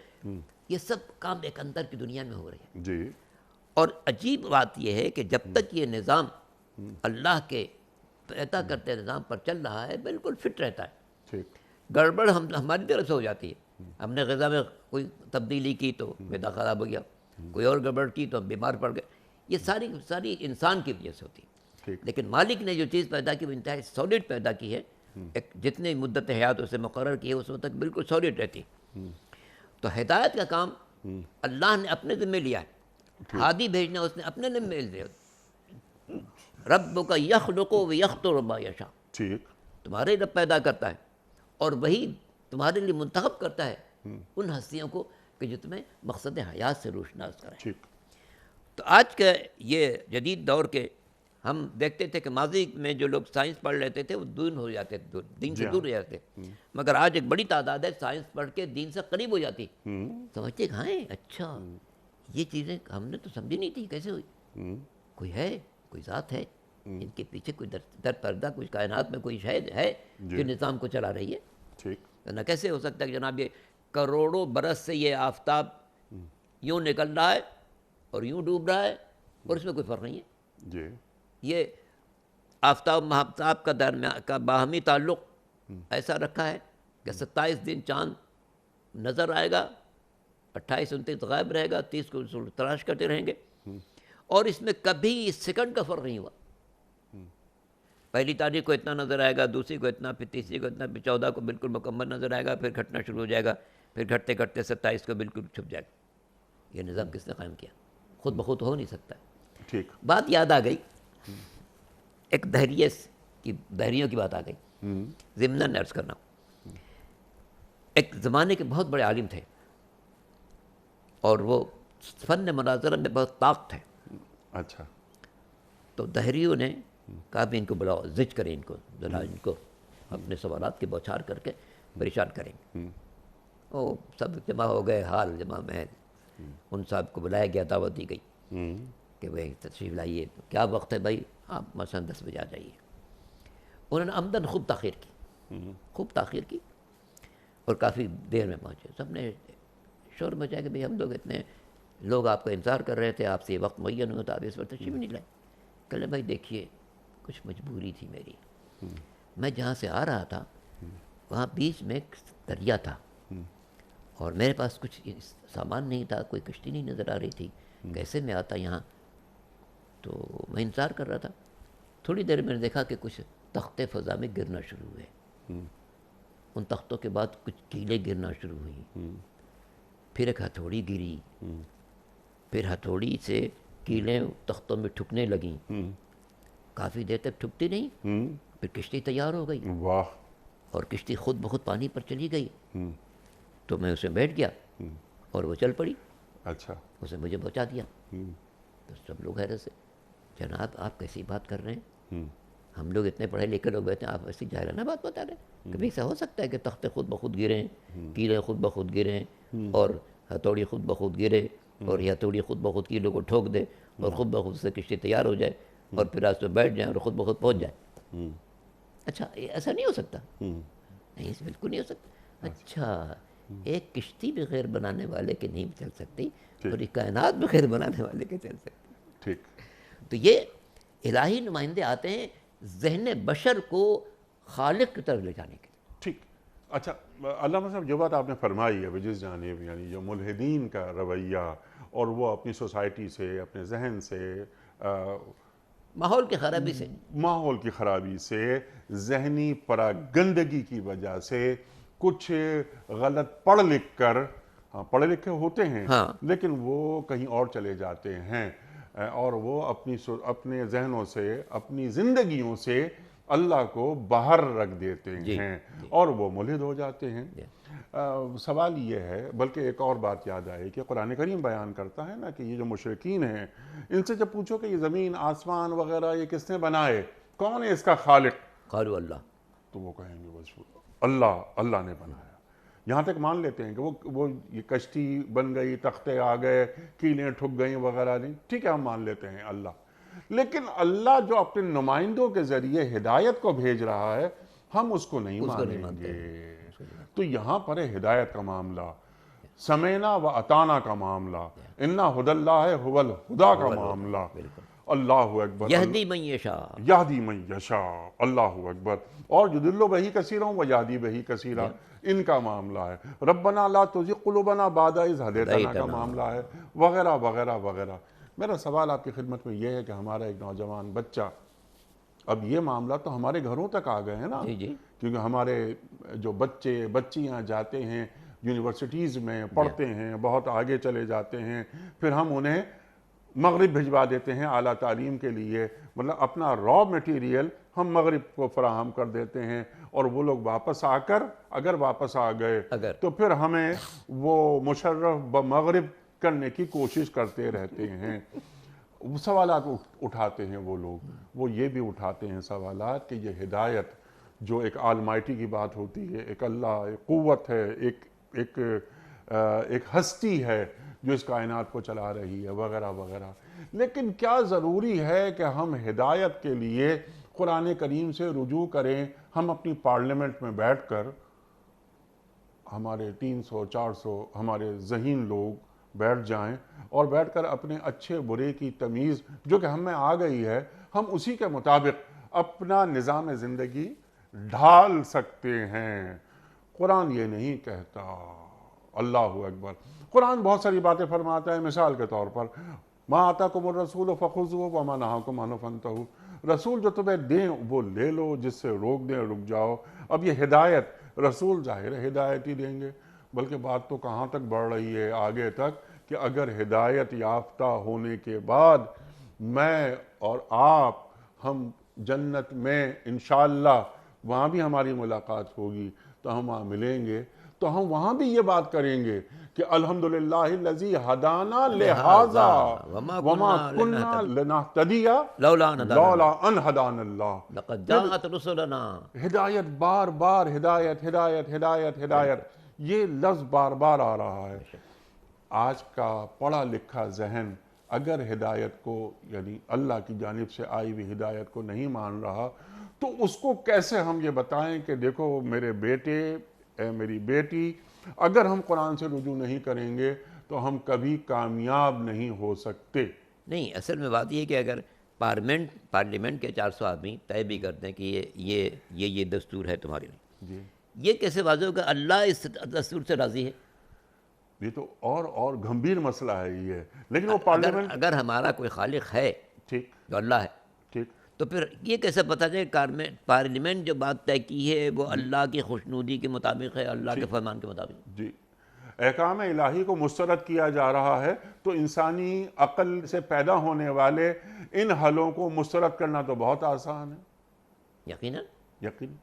یہ سب کام ایک اندر کی دنیا میں ہو رہے ہیں۔ جی، اور عجیب بات یہ ہے کہ جب تک یہ نظام اللہ کے پیدا کرتے نظام پر چل رہا ہے بالکل فٹ رہتا ہے، ٹھیک، گڑبڑ ہماری طرف سے ہو جاتی ہے، ہم نے غذا میں کوئی تبدیلی کی تو معدہ خراب ہو گیا، کوئی اور گڑبڑ کی تو ہم بیمار پڑ گئے، یہ ساری انسان کی وجہ سے ہوتی ہے۔ لیکن مالک نے جو چیز پیدا کی وہ انتہائی سالڈ پیدا کی ہے، ایک جتنی مدت حیات اسے مقرر کی ہے اس وقت تک بالکل سالڈ رہتی ہے۔ تو ہدایت کا کام اللہ نے اپنے ذمہ لیا ہے، ہادی بھیجنا اس نے اپنے ذمہ لیا۔ ربک یخلق و یختار ما یشاء، ٹھیک، تمہارے رب پیدا کرتا ہے اور وہی تمہارے لیے منتخب کرتا ہے ان ہستیوں کو کہ جو تمہیں مقصد حیات سے روشناس کریں۔ ٹھیک، تو آج کا یہ جدید دور کے ہم دیکھتے تھے کہ ماضی میں جو لوگ سائنس پڑھ لیتے تھے وہ دین ہو جاتے تھے، دین سے دور ہو جاتے، مگر آج ایک بڑی تعداد ہے سائنس پڑھ کے دین سے قریب ہو جاتی، سمجھتے کہاں ہیں اچھا یہ چیزیں ہم نے تو سمجھی نہیں تھی کیسے ہوئی، کوئی ہے، کوئی ذات ہے، ان کے پیچھے کوئی در پردہ کچھ کائنات میں کوئی شاید ہے جو نظام کو چلا رہی ہے، ٹھیک، نہ کیسے ہو سکتا ہے کہ جناب یہ کروڑوں برس سے یہ آفتاب یوں نکل رہا ہے اور یوں ڈوب رہا ہے اور اس میں کوئی فرق نہیں ہے، جی، یہ آفتاب مہتاب کا درمیان کا باہمی تعلق ایسا رکھا ہے کہ 27 دن چاند نظر آئے گا، 28 29 غائب رہے گا، 30 کو تلاش کرتے رہیں گے، اور اس میں کبھی سیکنڈ کا فرق نہیں ہوا، پہلی تاریخ کو اتنا نظر آئے گا، دوسری کو اتنا، پھر تیسری کو اتنا، پھر 14 کو بالکل مکمل نظر آئے گا، پھر گھٹنا شروع ہو جائے گا، پھر گھٹتے گھٹتے 27 کو بالکل چھپ جائے گا۔ یہ نظام کس نے قائم کیا؟ خود بخود ہو نہیں سکتا۔ ٹھیک، بات یاد آ گئی، ایک دہریوں کی بات آ گئی، ضمناً عرض کرنا، ایک زمانے کے بہت بڑے عالم تھے اور وہ فن مناظرہ میں بہت طاقت ہے، اچھا، تو دہریوں نے کہا بھی ان کو بلاؤ، زج کریں ان کو، ذرا ان کو اپنے سوالات کی بوچھار کر کے پریشان کریں گے۔ وہ سب جمع ہو گئے، حال جمع محل، ان صاحب کو بلایا گیا، دعوت دی گئی کہ بھائی تشریف لائیے، کیا وقت ہے بھائی؟ آپ مثلا 10 بجے آ جائیے۔ انہوں نے عمدن خوب تاخیر کی اور کافی دیر میں پہنچے، سب نے شور مچایا کہ بھائی ہم لوگ اتنے لوگ آپ کا انتظار کر رہے تھے، آپ سے یہ وقت معین ہوا تو آپ اس وقت تشریف نہیں لائے۔ کہلے بھائی دیکھیے کچھ مجبوری تھی میری، میں جہاں سے آ رہا تھا وہاں بیچ میں ایک دریا تھا اور میرے پاس کچھ سامان نہیں تھا، کوئی کشتی نہیں نظر آ رہی تھی، کیسے میں آتا یہاں؟ تو میں انتظار کر رہا تھا، تھوڑی دیر میں نے دیکھا کہ کچھ تختے فضا میں گرنا شروع ہوئے، ان تختوں کے بعد کچھ کیلیں گرنا شروع ہوئیں، پھر ایک ہتھوڑی گری، پھر ہتھوڑی سے کیلیں تختوں میں ٹھکنے لگیں، کافی دیر تک ٹھکتی نہیں، پھر کشتی تیار ہو گئی واہ، اور کشتی خود بخود پانی پر چلی گئی، تو میں اسے بیٹھ گیا اور وہ چل پڑی، اچھا، اسے مجھے بچا دیا۔ تو سب لوگ حیرت سے، جناب آپ کیسی بات کر رہے ہیں؟ ہم لوگ اتنے پڑھے لکھے لوگ بیٹھے ہیں، آپ ایسی جاہلانہ بات بتا رہے ہیں؟ کبھی ایسا ہو سکتا ہے کہ تختے خود بخود گریں، کیلیں خود بخود گریں اور ہتھوڑی خود بخود گرے اور یہ ہتھوڑی خود بخود کیلوں کو ٹھوک دے اور خود بخود سے کشتی تیار ہو جائے اور پھر راستے میں بیٹھ جائیں اور خود بخود پہنچ جائے؟ اچھا ایسا نہیں ہو سکتا؟ نہیں، بالکل نہیں ہو سکتا۔ اچھا ایک کشتی بھی غیر بنانے والے کے نہیں چل سکتی اور ایک کائنات بھی غیر بنانے والے کے چل سکتی؟ ٹھیک، تو یہ الہی نمائندے آتے ہیں ذہن بشر کو خالق کی طرف لے جانے کے لیے۔ ٹھیک، اچھا علامہ صاحب جو بات آپ نے فرمائی ہے جس جانب یعنی جو ملحدین کا رویہ اور وہ اپنی سوسائٹی سے، اپنے ذہن سے، ماحول کی خرابی سے، ماحول کی خرابی سے، ذہنی پراگندگی کی وجہ سے کچھ غلط پڑھ لکھ کر، پڑھے لکھے ہوتے ہیں ہاں لیکن وہ کہیں اور چلے جاتے ہیں اور وہ اپنے ذہنوں سے، اپنی زندگیوں سے اللہ کو باہر رکھ دیتے ہیں اور وہ ملحد ہو جاتے ہیں۔ سوال یہ ہے، بلکہ ایک اور بات یاد آئی کہ قرآن کریم بیان کرتا ہے نا کہ یہ جو مشرکین ہیں ان سے جب پوچھو کہ یہ زمین آسمان وغیرہ یہ کس نے بنائے، کون ہے اس کا خالق، قالوا اللہ، تو وہ کہیں گے بس اللہ نے بنایا۔ یہاں تک مان لیتے ہیں کہ وہ یہ کشتی بن گئی، تختے آ گئے، کیلیں ٹھک گئیں وغیرہ نہیں، ٹھیک ہے ہم مان لیتے ہیں اللہ، لیکن اللہ جو اپنے نمائندوں کے ذریعے ہدایت کو بھیج رہا ہے ہم اس کو نہیں مانیں گے۔ تو یہاں پر ہے ہدایت کا معاملہ، سمینا و اطانا کا معاملہ، انا ہدی اللہ هو الہدا کا معاملہ، اللہ اکبر، یہدی من یشاء، یہدی من یشاء، اللہ اکبر، اور یضل بہ کثیرا و یہدی بہ کثیرا، ان کا معاملہ ہے، ربنا لا تزغ قلوبنا بعد اذ ہدیتنا کا معاملہ ہے، وغیرہ وغیرہ وغیرہ۔ میرا سوال آپ کی خدمت میں یہ ہے کہ ہمارا ایک نوجوان بچہ، اب یہ معاملہ تو ہمارے گھروں تک آ گئے ہیں نا، کیونکہ ہمارے جو بچے بچیاں جاتے ہیں یونیورسٹیز میں پڑھتے ہیں، بہت آگے چلے جاتے ہیں، پھر ہم انہیں مغرب بھجوا دیتے ہیں اعلیٰ تعلیم کے لیے، مطلب اپنا را میٹیریل ہم مغرب کو فراہم کر دیتے ہیں اور وہ لوگ واپس آ کر اگر واپس آ گئے تو پھر ہمیں وہ مشرف بمغرب کرنے کی کوشش کرتے رہتے ہیں۔ وہ سوالات اٹھاتے ہیں وہ لوگ، وہ یہ بھی اٹھاتے ہیں سوالات کہ یہ ہدایت جو ایک آلمائٹی کی بات ہوتی ہے، ایک اللہ، ایک قوت ہے، ایک ہستی ہے جو اس کائنات کو چلا رہی ہے، وغیرہ وغیرہ، لیکن کیا ضروری ہے کہ ہم ہدایت کے لیے قرآن کریم سے رجوع کریں؟ ہم اپنی پارلیمنٹ میں بیٹھ کر، ہمارے 300 400 ہمارے ذہین لوگ بیٹھ جائیں اور بیٹھ کر اپنے اچھے برے کی تمیز جو کہ ہم میں آ گئی ہے، ہم اسی کے مطابق اپنا نظام زندگی ڈھال سکتے ہیں؟ قرآن یہ نہیں کہتا۔ اللہ اکبر۔ قرآن بہت ساری باتیں فرماتا ہے، مثال کے طور پر ما آتاکم الرسول فخذوہ وما نہاکم عنہ فانتہوا، رسول جو تمہیں دیں وہ لے لو، جس سے روک دیں رک جاؤ۔ اب یہ ہدایت، رسول ظاہر ہے ہدایت ہی دیں گے، بلکہ بات تو کہاں تک بڑھ رہی ہے آگے تک کہ اگر ہدایت یافتہ ہونے کے بعد میں اور آپ ہم جنت میں انشاءاللہ وہاں بھی ہماری ملاقات ہوگی تو ہم وہاں ملیں گے، تو ہم وہاں بھی یہ بات کریں گے کہ الحمدللہ الذی ہدانا لہذا وما کننا لنہتدی لولا ان ہدانا لولا ان ہدانا اللہ۔ لقد جاءت رسلنا، ہدایت بار بار، ہدایت ہدایت ہدایت ہدایت، یہ لفظ بار بار آ رہا ہے۔ آج کا پڑھا لکھا ذہن اگر ہدایت کو، یعنی اللہ کی جانب سے آئی ہوئی ہدایت کو نہیں مان رہا، تو اس کو کیسے ہم یہ بتائیں کہ دیکھو میرے بیٹے، اے میری بیٹی، اگر ہم قرآن سے رجوع نہیں کریں گے تو ہم کبھی کامیاب نہیں ہو سکتے۔ نہیں، اصل میں بات یہ ہے کہ اگر پارلیمنٹ کے 400 آدمی طے بھی کرتے ہیں کہ یہ دستور ہے تمہارے لیے، جی، یہ کیسے واضح ہوگا اللہ اس دستور سے راضی ہے؟ یہ تو اور گھمبیر مسئلہ ہے یہ، لیکن وہ پارلیمنٹ، اگر ہمارا کوئی خالق ہے ٹھیک جو اللہ ہے، ٹھیک، تو پھر یہ کیسے پتہ چلے کہ پارلیمنٹ جو بات طے کی ہے وہ اللہ کی خوشنودی کے مطابق ہے، اللہ کے فرمان کے مطابق؟ جی، احکام الہی کو مسترد کیا جا رہا ہے تو انسانی عقل سے پیدا ہونے والے ان حلوں کو مسترد کرنا تو بہت آسان ہے، یقیناً۔ یقین۔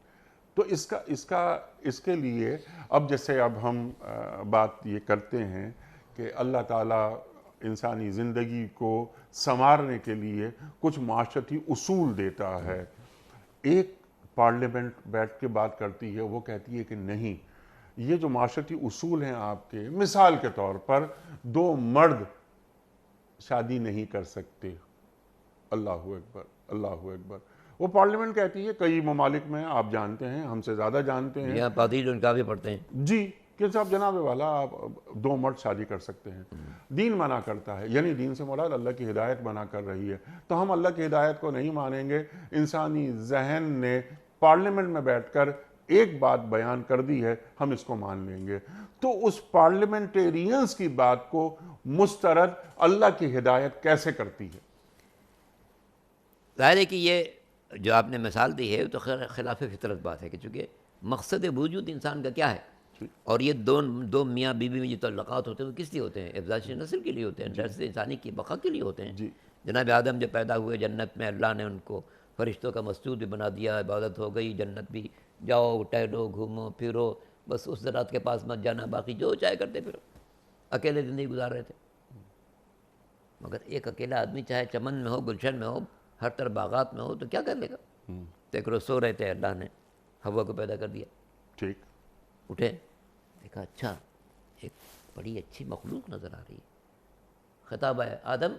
تو اس کے لیے اب جیسے اب ہم بات یہ کرتے ہیں کہ اللہ تعالیٰ انسانی زندگی کو سنوارنے کے لیے کچھ معاشرتی اصول دیتا ہے۔ ایک پارلیمنٹ بیٹھ کے بات کرتی ہے، وہ کہتی ہے کہ نہیں، یہ جو معاشرتی اصول ہیں آپ کے، مثال کے طور پر 2 مرد شادی نہیں کر سکتے، اللہ اکبر، اللہ اکبر، وہ پارلیمنٹ کہتی ہے، کئی ممالک میں آپ جانتے ہیں، ہم سے زیادہ جانتے ہیں، یہاں پادری جو نکاح بھی پڑھتے ہیں، جی، کہ صاحب جناب والا آپ 2 مرد شادی کر سکتے ہیں، دین منع کرتا ہے، یعنی دین سے مراد اللہ کی ہدایت منع کر رہی ہے، تو ہم اللہ کی ہدایت کو نہیں مانیں گے۔ انسانی ذہن نے پارلیمنٹ میں بیٹھ کر ایک بات بیان کر دی ہے، ہم اس کو مان لیں گے، تو اس پارلیمنٹیرینز کی بات کو مسترد اللہ کی ہدایت کیسے کرتی ہے؟ ظاہر ہے کہ یہ جو آپ نے مثال دی ہے تو خلاف فطرت بات ہے، کہ چونکہ مقصد وجود انسان کا کیا ہے، اور یہ دو میاں بیوی میں جو تعلقات ہوتے ہیں وہ کس لیے ہوتے ہیں؟ افزائش نسل کے لیے ہوتے ہیں، نسل انسانی کی بقا کے لیے ہوتے ہیں۔ جی، جناب آدم جب پیدا ہوئے جنت میں، اللہ نے ان کو فرشتوں کا مسجود بھی بنا دیا، عبادت ہو گئی، جنت بھی جاؤ ٹہلو گھومو پھرو، بس اس ذرات کے پاس مت جانا، باقی جو چاہے کرتے پھرو، اکیلے زندگی گزار رہے تھے۔ مگر ایک اکیلا آدمی چاہے چمن میں ہو، گلشن میں ہو، ہر طرف باغات میں ہو، تو کیا کر لے گا؟ تو ایک روز سو رہے تھے، اللہ نے ہوا کو پیدا کر دیا، ٹھیک، اٹھے، دیکھا اچھا ایک بڑی اچھی مخلوق نظر آ رہی ہے، خطاب آیا، آدم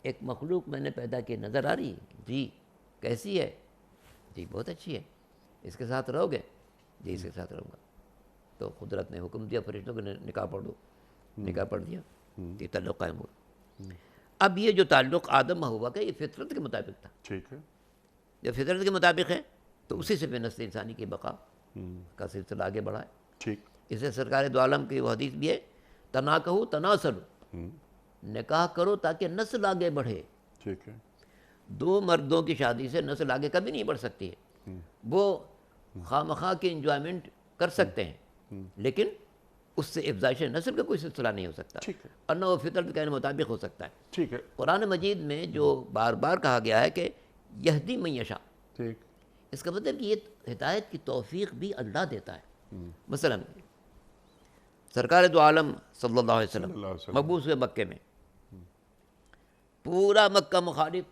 ایک مخلوق میں نے پیدا کی نظر آ رہی ہے، جی کیسی ہے؟ جی بہت اچھی ہے، اس کے ساتھ رہو گے؟ جی اس کے ساتھ رہوں گا۔ تو قدرت نے حکم دیا فرشتوں کو نکاح پڑھ دو، نکاح پڑھ دیا، یہ تعلق قائم ہوا۔ اب یہ جو تعلق آدم ہوا کا، یہ فطرت کے مطابق تھا، ٹھیک ہے، جب فطرت کے مطابق ہے تو اسی سے نسل انسانی کی بقا کا سلسلہ آگے بڑھا ہے۔ ٹھیک، اس سے سرکار دو عالم کی وہ حدیث بھی ہے، تناکحوا تناسلوا، نکاح کرو تاکہ نسل آگے بڑھے۔ ٹھیک ہے، 2 مردوں کی شادی سے نسل آگے کبھی نہیں بڑھ سکتی ہے، وہ خواہ مخواہ کی انجوائمنٹ کر سکتے ہیں، لیکن اس سے افزائش نسل کا کوئی سلسلہ نہیں ہو سکتا، ٹھیک ہے، ورنہ وہ فطرت کے مطابق ہو سکتا ہے۔ ٹھیک ہے، قرآن مجید میں جو بار بار کہا گیا ہے کہ یہدی من یشاء، ٹھیک، اس کا مطلب کہ یہ ہدایت کی توفیق بھی اللہ دیتا ہے۔ مثلا سرکار دو عالم صلی اللہ علیہ صلی اللہ علیہ وسلم وسلم، مبعوث ہوئے مکے میں، پورا مکہ مخالف،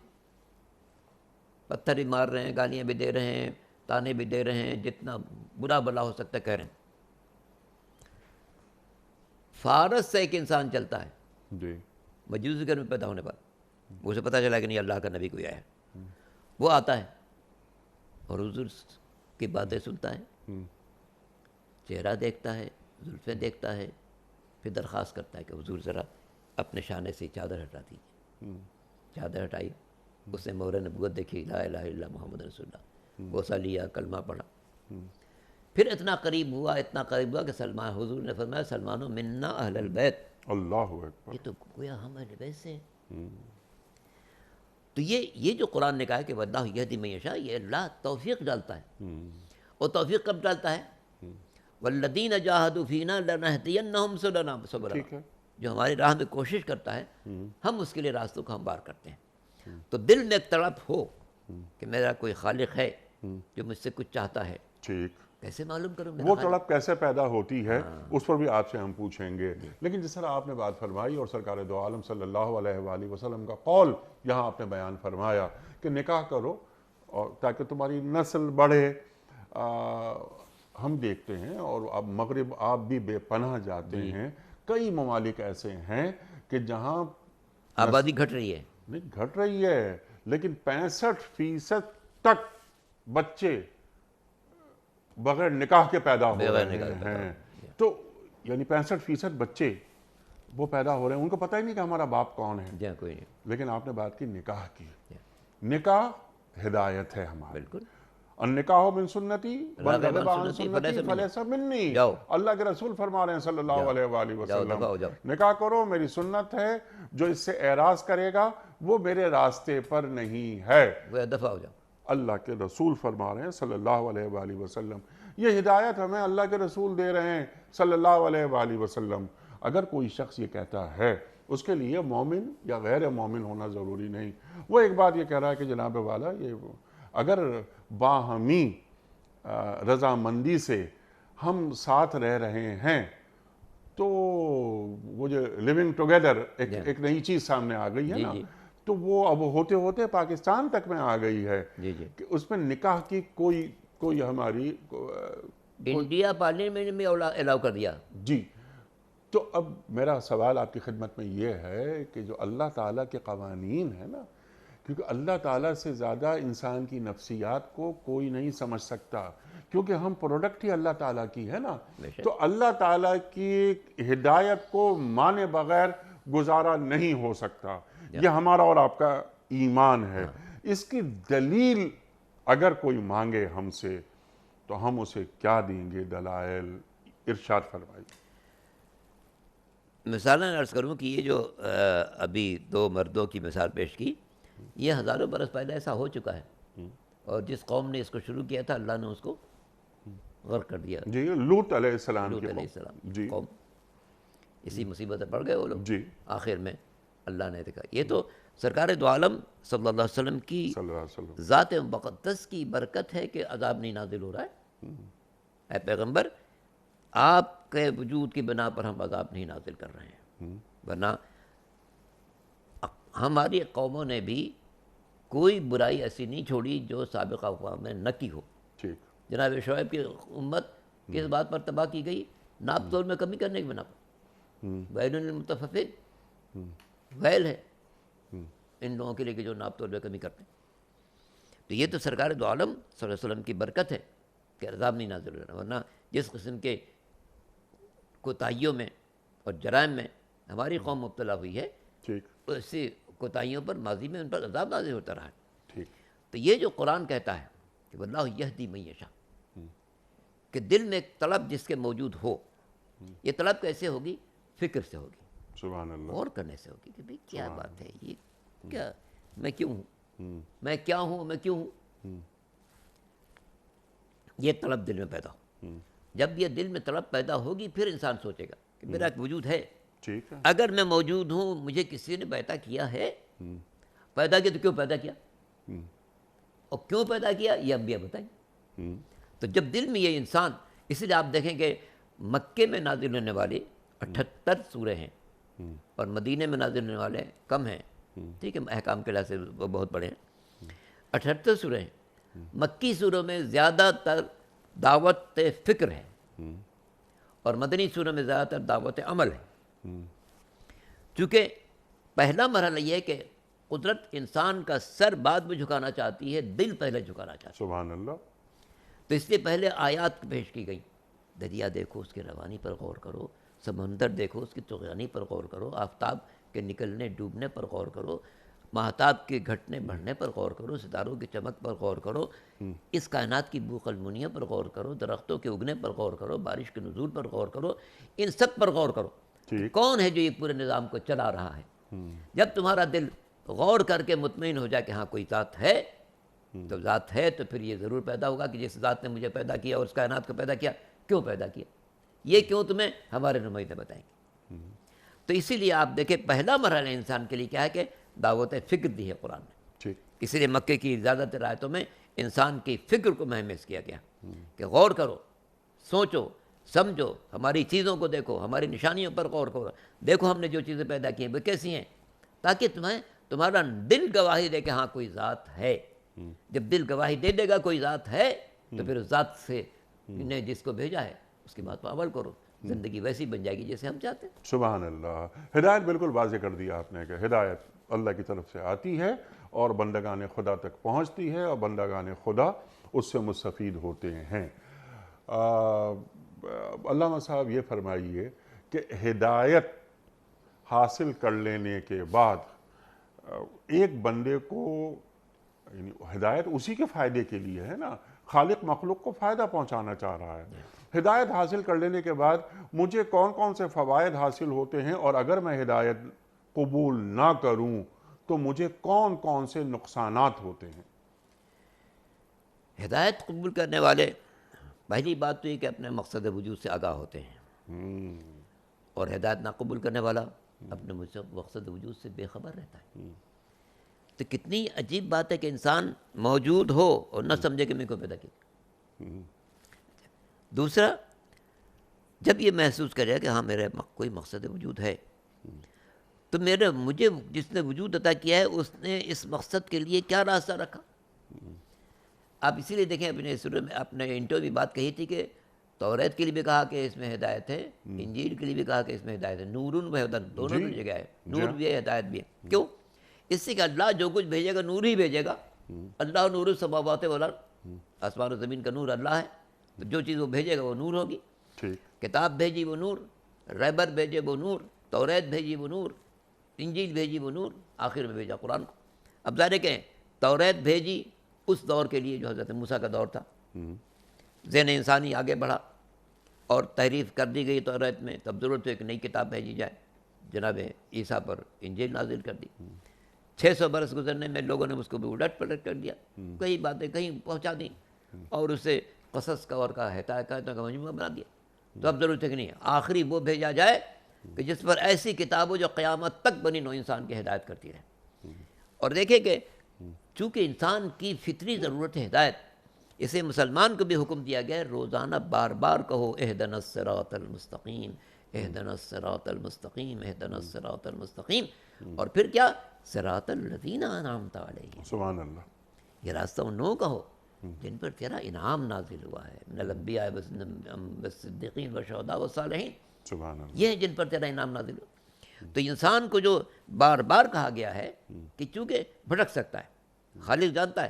پتھر بھی مار رہے ہیں، گالیاں بھی دے رہے ہیں، تانے بھی دے رہے ہیں، جتنا برا بلا ہو سکتا ہے کہہ رہے ہیں۔ فارس سے ایک انسان چلتا ہے جی مجوسی گھر میں پیدا ہونے پر، اسے پتہ چلا کہ نہیں اللہ کا نبی کوئی آیا ہے، وہ آتا ہے اور حضور کی باتیں سنتا ہے، چہرہ دیکھتا ہے، زلفیں دیکھتا ہے، پھر درخواست کرتا ہے کہ حضور ذرا اپنے شانے سے چادر ہٹا دیجیے۔ چادر ہٹائی، اس نے مہر نبوت دیکھی، لا الہ الا اللہ محمد رسول اللہ، بوسہ لیا، کلمہ پڑھا، پھر اتنا قریب ہوا، اتنا قریب ہوا کہ سلمان، حضور نے فرمایا سلمانو منا اہل البیت، اللہ اکبر۔ یہ تو گویا ہم اہل بیت سے ہیں۔ تو یہ جو قرآن نے کہا ہے کہ واللہ یہدی من یشاء، یہ اللہ توفیق ڈالتا ہے، اور توفیق کب ڈالتا ہے؟ والذین جاہدوا فینا لنہدینہم سبلنا، ٹھیک ہے، جو ہماری راہ میں کوشش کرتا ہے ہم اس کے لیے راستوں کو ہموار کرتے ہیں۔ تو دل میں ایک تڑپ ہو کہ میرا کوئی خالق ہے جو مجھ سے کچھ چاہتا ہے، ٹھیک، کیسے معلوم کروں وہ تڑپ کیسے پیدا ہوتی ہے اس پر بھی آپ سے ہم پوچھیں گے۔ لیکن جس طرح آپ نے بات فرمائی اور سرکار دو عالم صلی اللہ علیہ وآلہ وسلم کا قول یہاں آپ نے بیان فرمایا کہ نکاح کرو اور تاکہ تمہاری نسل بڑھے، ہم دیکھتے ہیں اور اب مغرب آپ بھی بے پناہ جاتے ہیں، کئی ممالک ایسے ہیں کہ جہاں آبادی گھٹ رہی ہے، نہیں گھٹ رہی ہے، لیکن 65% تک بچے بغیر نکاح کے پیدا ہو رہے ہیں۔ تو یعنی 65% بچے وہ پیدا ہو رہے ہیں، ان کو پتہ ہی نہیں کہ ہمارا باپ کون ہے۔ جہاں کوئی نہیں، لیکن آپ نے بات کی نکاح کی، نکاح ہدایت ہے ہماری۔ بالکل، النکاح من سنتی راغب عن ورغب عن سنتی سنتی فلیس منی، جاؤ، اللہ کے رسول فرما رہے ہیں صلی اللہ علیہ وآلہ وسلم، دفع ہو جاؤ، نکاح کرو میری سنت ہے، جو اس سے اعراض کرے گا وہ میرے راستے پر نہیں ہے۔ وہ دفع ہو جاؤ۔ اللہ کے رسول فرما رہے ہیں صلی اللہ علیہ وآلہ وسلم، یہ ہدایت ہمیں اللہ کے رسول دے رہے ہیں صلی اللہ علیہ وآلہ وسلم۔ اگر کوئی شخص یہ کہتا ہے، اس کے لیے مومن یا غیر مومن ہونا ضروری نہیں، وہ ایک بات یہ کہہ رہا ہے کہ جناب والا یہ اگر باہمی رضامندی سے ہم ساتھ رہ رہے ہیں تو وہ جو لیونگ ٹوگیدر ایک نئی چیز سامنے آ گئی ہے نا، تو وہ اب ہوتے ہوتے پاکستان تک میں آ گئی ہے کہ اس میں نکاح کی کوئی ہماری انڈیا پارلیمنٹ میں الاؤ کر دیا۔ جی، تو اب میرا سوال آپ کی خدمت میں یہ ہے کہ جو اللہ تعالیٰ کے قوانین ہیں نا، کیونکہ اللہ تعالیٰ سے زیادہ انسان کی نفسیات کو کوئی نہیں سمجھ سکتا، کیونکہ ہم پروڈکٹ ہی اللہ تعالیٰ کی ہے نا، تو اللہ تعالیٰ کی ہدایت کو مانے بغیر گزارا نہیں ہو سکتا۔ یہ ہمارا اور آپ کا ایمان ہے۔ اس کی دلیل اگر کوئی مانگے ہم سے تو ہم اسے کیا دیں گے دلائل؟ ارشاد فرمائیے۔ مثالاً عرض کروں کہ یہ جو ابھی دو مردوں کی مثال پیش کی، یہ ہزاروں برس پہلے ایسا ہو چکا ہے، اور جس قوم نے اس کو شروع کیا تھا اللہ نے اس کو غرق کر دیا۔ جی، لوط علیہ السلام لوط کی علیہ السلام جی قوم، اسی مصیبت میں پڑ گئے وہ لوگ، جی آخر میں اللہ نے دیکھا۔ یہ تو سرکار دو عالم صلی اللہ علیہ وسلم کی صلی اللہ علیہ وسلم ذات مقدس کی برکت ہے کہ عذاب نہیں نازل ہو رہا ہے۔ اے پیغمبر، آپ کے وجود کی بنا پر ہم عذاب نہیں نازل کر رہے ہیں، ورنہ ہماری قوموں نے بھی کوئی برائی ایسی نہیں چھوڑی جو سابقہ اقوام نے نہ کی ہو۔ ٹھیک، جناب شعیب کی امت کس بات پر تباہ کی گئی؟ ناپ تول میں کمی کرنے کی بنا پر۔ ویل للمطففین، ویل ہے ان لوگوں کے لیے کہ جو ناپ تول میں کمی کرتے ہیں۔ تو یہ تو سرکار دو عالم صلی اللہ علیہ وسلم کی برکت ہے کہ عذاب نہیں نازل ہو رہا، ورنہ جس قسم کے کوتاہیوں میں اور جرائم میں ہماری قوم مبتلا ہوئی ہے، ٹھیک، اسی کوتاہیوں پر ماضی میں ان پر عذاب نازل ہوتا رہا ہے۔ ٹھیک، تو یہ جو قرآن کہتا ہے کہ واللہ یہدی من یشاء، کہ دل میں ایک طلب جس کے موجود ہو، یہ طلب کیسے ہوگی؟ فکر سے ہوگی، سبحان اللہ، غور کرنے سے ہوگی کہ بھئی کیا بات ہے، یہ کیا، میں کیوں ہوں، میں کیا ہوں، میں کیوں ہوں، یہ طلب دل میں پیدا ہو۔ جب یہ دل میں طلب پیدا ہوگی پھر انسان سوچے گا کہ میرا ایک وجود ہے، ٹھیک ہے، اگر میں موجود ہوں، مجھے کسی نے پیدا کیا ہے، پیدا کیا تو کیوں پیدا کیا، اور کیوں پیدا کیا یہ انبیاء بتائیں۔ تو جب دل میں یہ انسان، اس لیے آپ دیکھیں کہ مکے میں نازل ہونے والے 78 سورے ہیں اور مدینے میں نازل ہونے والے کم ہیں، ٹھیک ہے، احکام کے لحاظ سے وہ بہت بڑے ہیں۔ 78 سورہ ہیں، مکی سوروں میں زیادہ تر دعوت فکر ہے اور مدنی سوروں میں زیادہ تر دعوت عمل ہے۔ چونکہ پہلا مرحلہ یہ ہے کہ قدرت انسان کا سر بعد میں جھکانا چاہتی ہے، دل پہلے جھکانا چاہتی ہے، سبحان اللہ۔ تو اس لیے پہلے آیات پیش کی گئی۔ دریا دیکھو اس کی روانی پر غور کرو، سمندر دیکھو اس کی طغیانی پر غور کرو، آفتاب کے نکلنے ڈوبنے پر غور کرو، مہتاب کے گھٹنے بڑھنے پر غور کرو، ستاروں کی چمک پر غور کرو، اس کائنات کی بوق المنیہ پر غور کرو، درختوں کے اگنے پر غور کرو، بارش کے نزول پر غور کرو، ان سب پر غور کرو کہ کون ہے جو یہ پورے نظام کو چلا رہا ہے۔ جب تمہارا دل غور کر کے مطمئن ہو جائے کہ ہاں کوئی ذات ہے، تو ذات ہے تو پھر یہ ضرور پیدا ہوگا کہ جس ذات نے مجھے پیدا کیا اور اس کائنات کو پیدا کیا، کیوں پیدا کیا، یہ کیوں تمہیں ہمارے نمائندے بتائیں گے۔ تو اسی لیے آپ دیکھیں پہلا مرحلہ انسان کے لیے کیا ہے کہ دعوت فکر دی ہے قرآن نے۔ اسی لیے مکے کی زیادہ تر آیتوں میں انسان کی فکر کو مہمس کیا گیا کہ غور کرو، سوچو، سمجھو، ہماری چیزوں کو دیکھو، ہماری نشانیوں پر غور کرو، دیکھو ہم نے جو چیزیں پیدا کی ہیں وہ کیسی ہیں، تاکہ تمہارا دل گواہی دے کہ ہاں کوئی ذات ہے۔ جب دل گواہی دے دے گا کوئی ذات ہے تو پھر اس ذات سے نے جس کو بھیجا ہے اس کی بات پر عمل کرو، زندگی ویسی بن جائے گی جیسے ہم چاہتے ہیں۔ سبحان اللہ۔ ہدایت بالکل واضح کر دیا آپ نے کہ ہدایت اللہ کی طرف سے آتی ہے اور بندگان خدا تک پہنچتی ہے اور بندگان خدا اس سے مستفید ہوتے ہیں۔ علامہ صاحب یہ فرمائیے کہ ہدایت حاصل کر لینے کے بعد ایک بندے کو، یعنی ہدایت اسی کے فائدے کے لیے ہے نا، خالق مخلوق کو فائدہ پہنچانا چاہ رہا ہے۔ ہدایت حاصل کر لینے کے بعد مجھے کون کون سے فوائد حاصل ہوتے ہیں، اور اگر میں ہدایت قبول نہ کروں تو مجھے کون کون سے نقصانات ہوتے ہیں؟ ہدایت قبول کرنے والے پہلی بات تو یہ کہ اپنے مقصد وجود سے آگاہ ہوتے ہیں، اور ہدایت نہ قبول کرنے والا اپنے مقصد وجود سے بے خبر رہتا ہے۔ تو کتنی عجیب بات ہے کہ انسان موجود ہو اور نہ سمجھے کہ میں کو پیدا کیا۔ دوسرا، جب یہ محسوس کرے کہ ہاں میرا کوئی مقصد وجود ہے، تو مجھے جس نے وجود عطا کیا ہے اس نے اس مقصد کے لیے کیا راستہ رکھا۔ آپ اسی لیے دیکھیں اپنے سورہ میں اپنے انٹرویو میں بات کہی تھی کہ توریت کے لیے بھی کہا کہ اس میں ہدایت ہے، انجیل کے لیے بھی کہا کہ اس میں ہدایت ہے، نورن و ہدن دونوں جگہ ہے، نور بھی ہے ہدایت بھی ہے۔ کیوں؟ اس سے کہ اللہ جو کچھ بھیجے گا نور ہی بھیجے گا۔ اللہ نور السماوات والارض، آسمان و زمین کا نور اللہ ہے، تو جو چیز وہ بھیجے گا وہ نور ہوگی۔ کتاب بھیجی وہ نور، رہبر بھیجے وہ نور، توریت بھیجی وہ نور، انجیل بھیجی وہ نور، آخر میں بھیجا قرآن کو۔ اب ظاہر ہے کہ توریت بھیجی اس دور کے لیے جو حضرت موسیٰ کا دور تھا، ذہن انسانی آگے بڑھا اور تحریف کر دی گئی توریت میں، تب ضرورت ہے ایک نئی کتاب بھیجی جائے، جناب عیسیٰ پر انجیل نازل کر دی۔ 600 برس گزرنے میں لوگوں نے اس کو بھی الٹ پلٹ کر دیا، کئی باتیں کہیں پہنچا دیں اور اسے قصص کا اور کا حکایتوں کا مجموعہ بنا دیا۔ تو اب ضرورت ہے کہ نہیں، آخری وہ بھیجا جائے کہ جس پر ایسی کتاب ہو جو قیامت تک بنی نو انسان کی ہدایت کرتی رہے۔ اور دیکھیں کہ چونکہ انسان کی فطری ضرورت ہے ہدایت، اسے مسلمان کو بھی حکم دیا گیا ہے روزانہ بار بار کہو اہدنا الصراط المستقیم، اہدنا الصراط المستقیم، اہدنا الصراط المستقیم، اور پھر کیا، صراط الذین انعمت علیہم، سبحان اللہ، یہ راستہ ان لوگوں کا ہو جن پر تیرا انعام نازل ہوا ہے، من الانبیاء والصدیقین والشہداء والصالحین، سبحان اللہ، یہ ہیں جن پر تیرا انعام نازل ہوا۔ تو انسان کو جو بار بار کہا گیا ہے کہ چونکہ بھٹک سکتا ہے، خالق جانتا ہے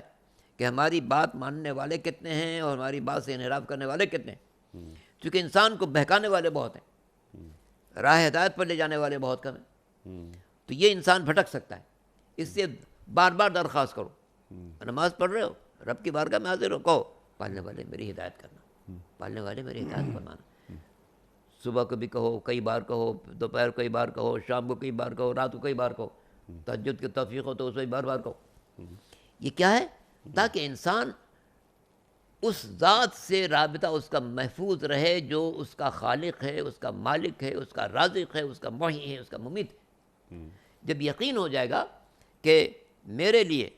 کہ ہماری بات ماننے والے کتنے ہیں اور ہماری بات سے انحراف کرنے والے کتنے ہیں، چونکہ انسان کو بہکانے والے بہت ہیں، راہ ہدایت پر لے جانے والے بہت کم ہیں، تو یہ انسان بھٹک سکتا ہے۔ اس سے بار بار درخواست کرو، نماز پڑھ رہے ہو، رب کی بارگاہ میں حاضر ہو، کہو پالنے والے میری ہدایت کرنا، پالنے والے میری ہدایت فرمانا۔ صبح کو بھی کہو، کئی بار کہو، دوپہر کو کئی بار کہو، شام کو کئی بار کہو، رات کو کئی بار کہو، تہجد کی توفیق ہو تو اس میں بار بار کہو۔ یہ کیا ہے؟ تاکہ انسان اس ذات سے رابطہ اس کا محفوظ رہے جو اس کا خالق ہے، اس کا مالک ہے، اس کا رازق ہے، اس کا محیی ہے، اس کا ممیت ہے۔ جب یقین ہو جائے گا کہ میرے لیے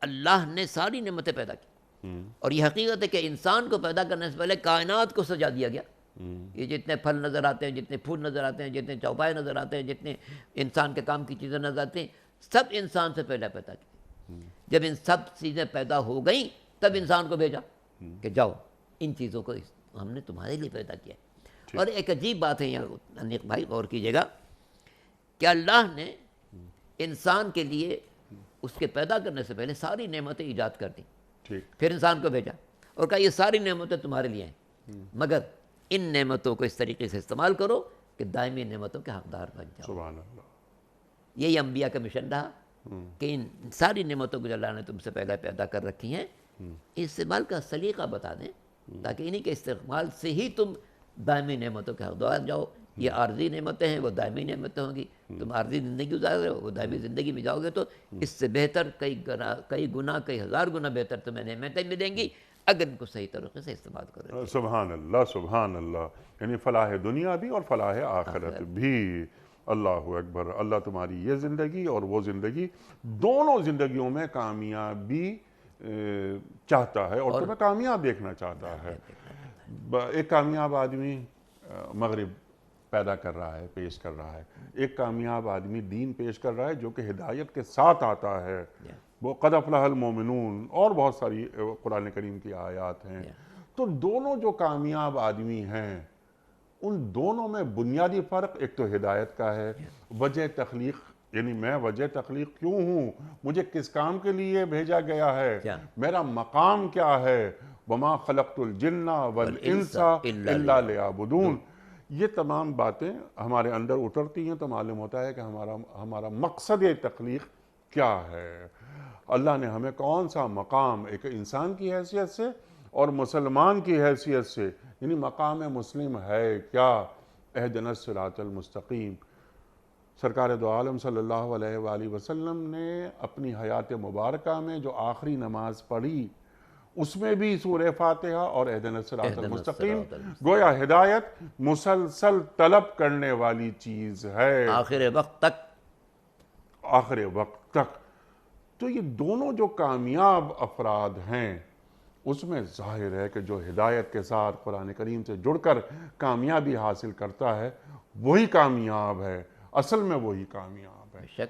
اللہ نے ساری نعمتیں پیدا کی، اور یہ حقیقت ہے کہ انسان کو پیدا کرنے سے پہلے کائنات کو سجا دیا گیا، یہ جتنے پھل نظر آتے ہیں، جتنے پھول نظر آتے ہیں، جتنے چوپائے نظر آتے ہیں، جتنے انسان کے کام کی چیزیں نظر آتی ہیں، سب انسان سے پہلے پیدا کی۔ جب ان سب چیزیں پیدا ہو گئیں تب انسان کو بھیجا کہ جاؤ ان چیزوں کو ہم نے تمہارے لیے پیدا کیا۔ اور ایک عجیب بات ہے، یہاں انیق بھائی غور کیجیے گا کہ اللہ نے انسان کے لیے اس کے پیدا کرنے سے پہلے ساری نعمتیں ایجاد کر دیں، پھر انسان کو بھیجا اور کہا یہ ساری نعمتیں تمہارے لیے ہیں، مگر ان نعمتوں کو اس طریقے سے استعمال کرو کہ دائمی نعمتوں کے حقدار بن جاؤ۔ سبحان اللہ۔ یہی انبیاء کا مشن رہا کہ ان ساری نعمتوں کو جو اللہ نے تم سے پہلے پیدا کر رکھی ہیں، استعمال کا سلیقہ بتا دیں تاکہ انہی کے استعمال سے ہی تم دائمی نعمتوں کے حقدار جاؤ۔ یہ عارضی نعمتیں ہیں، وہ دائمی نعمتیں ہوں گی۔ تم عارضی زندگی گزار رہے ہو، وہ دائمی زندگی میں جاؤ گے تو اس سے بہتر کئی گنا کئی ہزار گنا بہتر تمہیں نعمتیں ملیں گی اگر ان کو صحیح طریقے سے استعمال کرو۔ سبحان اللہ، سبحان اللہ، یعنی فلاح دنیا بھی اور فلاح آخرت بھی۔ اللہ اکبر۔ اللہ تمہاری یہ زندگی اور وہ زندگی، دونوں زندگیوں میں کامیابی چاہتا ہے اور تمہیں کامیاب دیکھنا چاہتا ہے۔ ایک کامیاب آدمی مغرب پیدا کر رہا ہے، پیش کر رہا ہے، ایک کامیاب آدمی دین پیش کر رہا ہے جو کہ ہدایت کے ساتھ آتا ہے، وہ قد افلح المومنون اور بہت ساری قرآن کریم کی آیات ہیں۔ تو دونوں جو کامیاب آدمی ہیں ان دونوں میں بنیادی فرق ایک تو ہدایت کا ہے، وجہ تخلیق، یعنی میں وجہ تخلیق کیوں ہوں، مجھے کس کام کے لیے بھیجا گیا ہے، میرا مقام کیا ہے، وما خلقت الجن والانس الا لیعبدون۔ یہ تمام باتیں ہمارے اندر اترتی ہیں تو معلوم ہوتا ہے کہ ہمارا مقصد تخلیق کیا ہے، اللہ نے ہمیں کون سا مقام ایک انسان کی حیثیت سے اور مسلمان کی حیثیت سے، یعنی مقام مسلم ہے کیا، اہدنا الصراط المستقیم۔ سرکار دو عالم صلی اللہ علیہ وآلہ وسلم نے اپنی حیات مبارکہ میں جو آخری نماز پڑھی اس میں بھی سورہ فاتحہ اور اہدنا الصراط المستقیم، گویا ہدایت مسلسل طلب کرنے والی چیز ہے آخر وقت تک، آخر وقت تک۔ تو یہ دونوں جو کامیاب افراد ہیں اس میں ظاہر ہے کہ جو ہدایت کے ساتھ قرآن کریم سے جڑ کر کامیابی حاصل کرتا ہے وہی کامیاب ہے، اصل میں وہی کامیاب ہے۔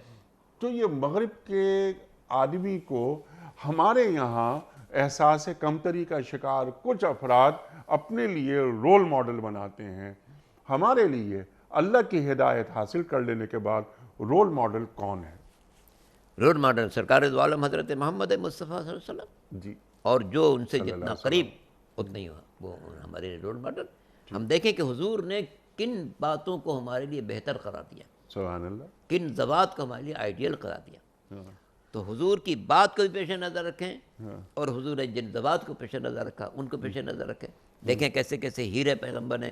تو یہ مغرب کے آدمی کو ہمارے یہاں احساس کمتری کا شکار کچھ افراد اپنے لیے رول ماڈل بناتے ہیں۔ ہمارے لیے اللہ کی ہدایت حاصل کر لینے کے بعد رول ماڈل کون ہے؟ رول ماڈل سرکار دو عالم حضرت محمد مصطفیٰ صلی اللہ علیہ وسلم، جی، اور جو ان سے جتنا قریب اتنا ہی وہ ہمارے رول ماڈل۔ ہم دیکھیں کہ حضور نے کن باتوں کو ہمارے لیے بہتر قرار دیا، سبحان اللہ، کن ذوات کو ہمارے لیے آئیڈیل قرار دیا۔ تو حضور کی بات کو بھی پیش نظر رکھیں اور حضور نے جن ذوات کو پیش نظر رکھا ان کو پیش نظر رکھیں۔ دیکھیں کیسے کیسے ہیرے پیغمبر نے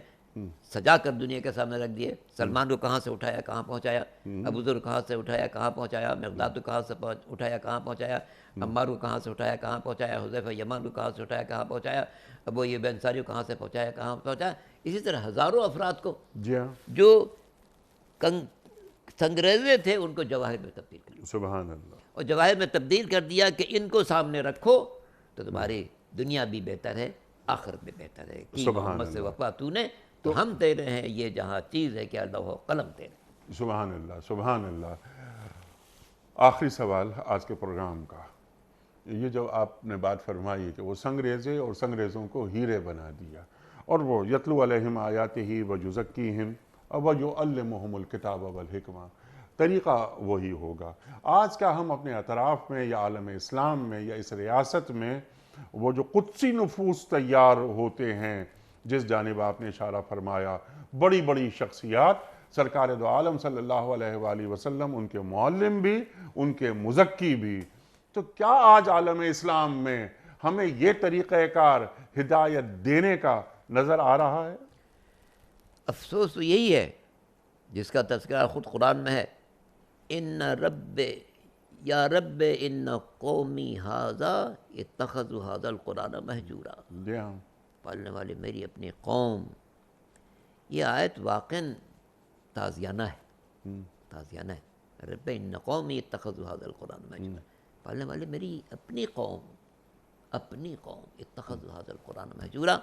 سجا کر دنیا کے سامنے رکھ دیے۔ سلمان کو کہاں سے اٹھایا کہاں پہنچایا، ابو ذر کہاں سے اٹھایا کہاں پہنچایا، مقداد کو کہاں سے اٹھایا کہاں پہنچایا، عمار کو کہاں سے اٹھایا کہاں پہنچایا، حذیفہ یمان کو کہاں سے اٹھایا کہاں پہنچایا، ابو ایوب انصاری کو کہاں سے پہنچایا کہاں پہنچایا۔ اسی طرح ہزاروں افراد کو جو سنگریزے تھے ان کو جواہر میں تبدیل کر دیا، سبحان اللہ، اور جواہر میں تبدیل کر دیا کہ ان کو سامنے رکھو تو تمہاری دنیا بھی بہتر ہے آخرت بھی بہتر ہے۔ کی محمد سے وفا تو نے تو ہم تیرے ہیں، یہ جہاں چیز ہے کیا لوح و قلم تیرے۔ سبحان اللہ، سبحان اللہ۔ آخری سوال آج کے پروگرام کا، یہ جو آپ نے بات فرمائی کہ وہ سنگریزے اور سنگریزوں کو ہیرے بنا دیا، اور وہ یتلو علیہم آیاتہ ویزکیہم ویعلمہم الکتاب والحکمہ، طریقہ وہی ہوگا۔ آج کا ہم اپنے اطراف میں یا عالم اسلام میں یا اس ریاست میں وہ جو قدسی نفوس تیار ہوتے ہیں جس جانب آپ نے اشارہ فرمایا، بڑی بڑی شخصیات، سرکار دو عالم صلی اللہ علیہ وآلہ وسلم ان کے معلم بھی، ان کے مزکی بھی، تو کیا آج عالم اسلام میں ہمیں یہ طریقہ کار ہدایت دینے کا نظر آ رہا ہے؟ افسوس تو یہی ہے جس کا تذکرہ خود قرآن میں ہے، ان رب یا رب ان قومی ھذا اتخذوا ھذا القرآن مہجورا۔ جی ہاں، پالنے والے میری اپنی قوم، یہ آیت واقعاً تازیانہ ہے، تازیانہ ہے۔ رب ان قومی اتخذوا ھذا القرآن مہجورا، پالنے والے میری اپنی قوم اتخذوا ھذا القرآن مہجورا،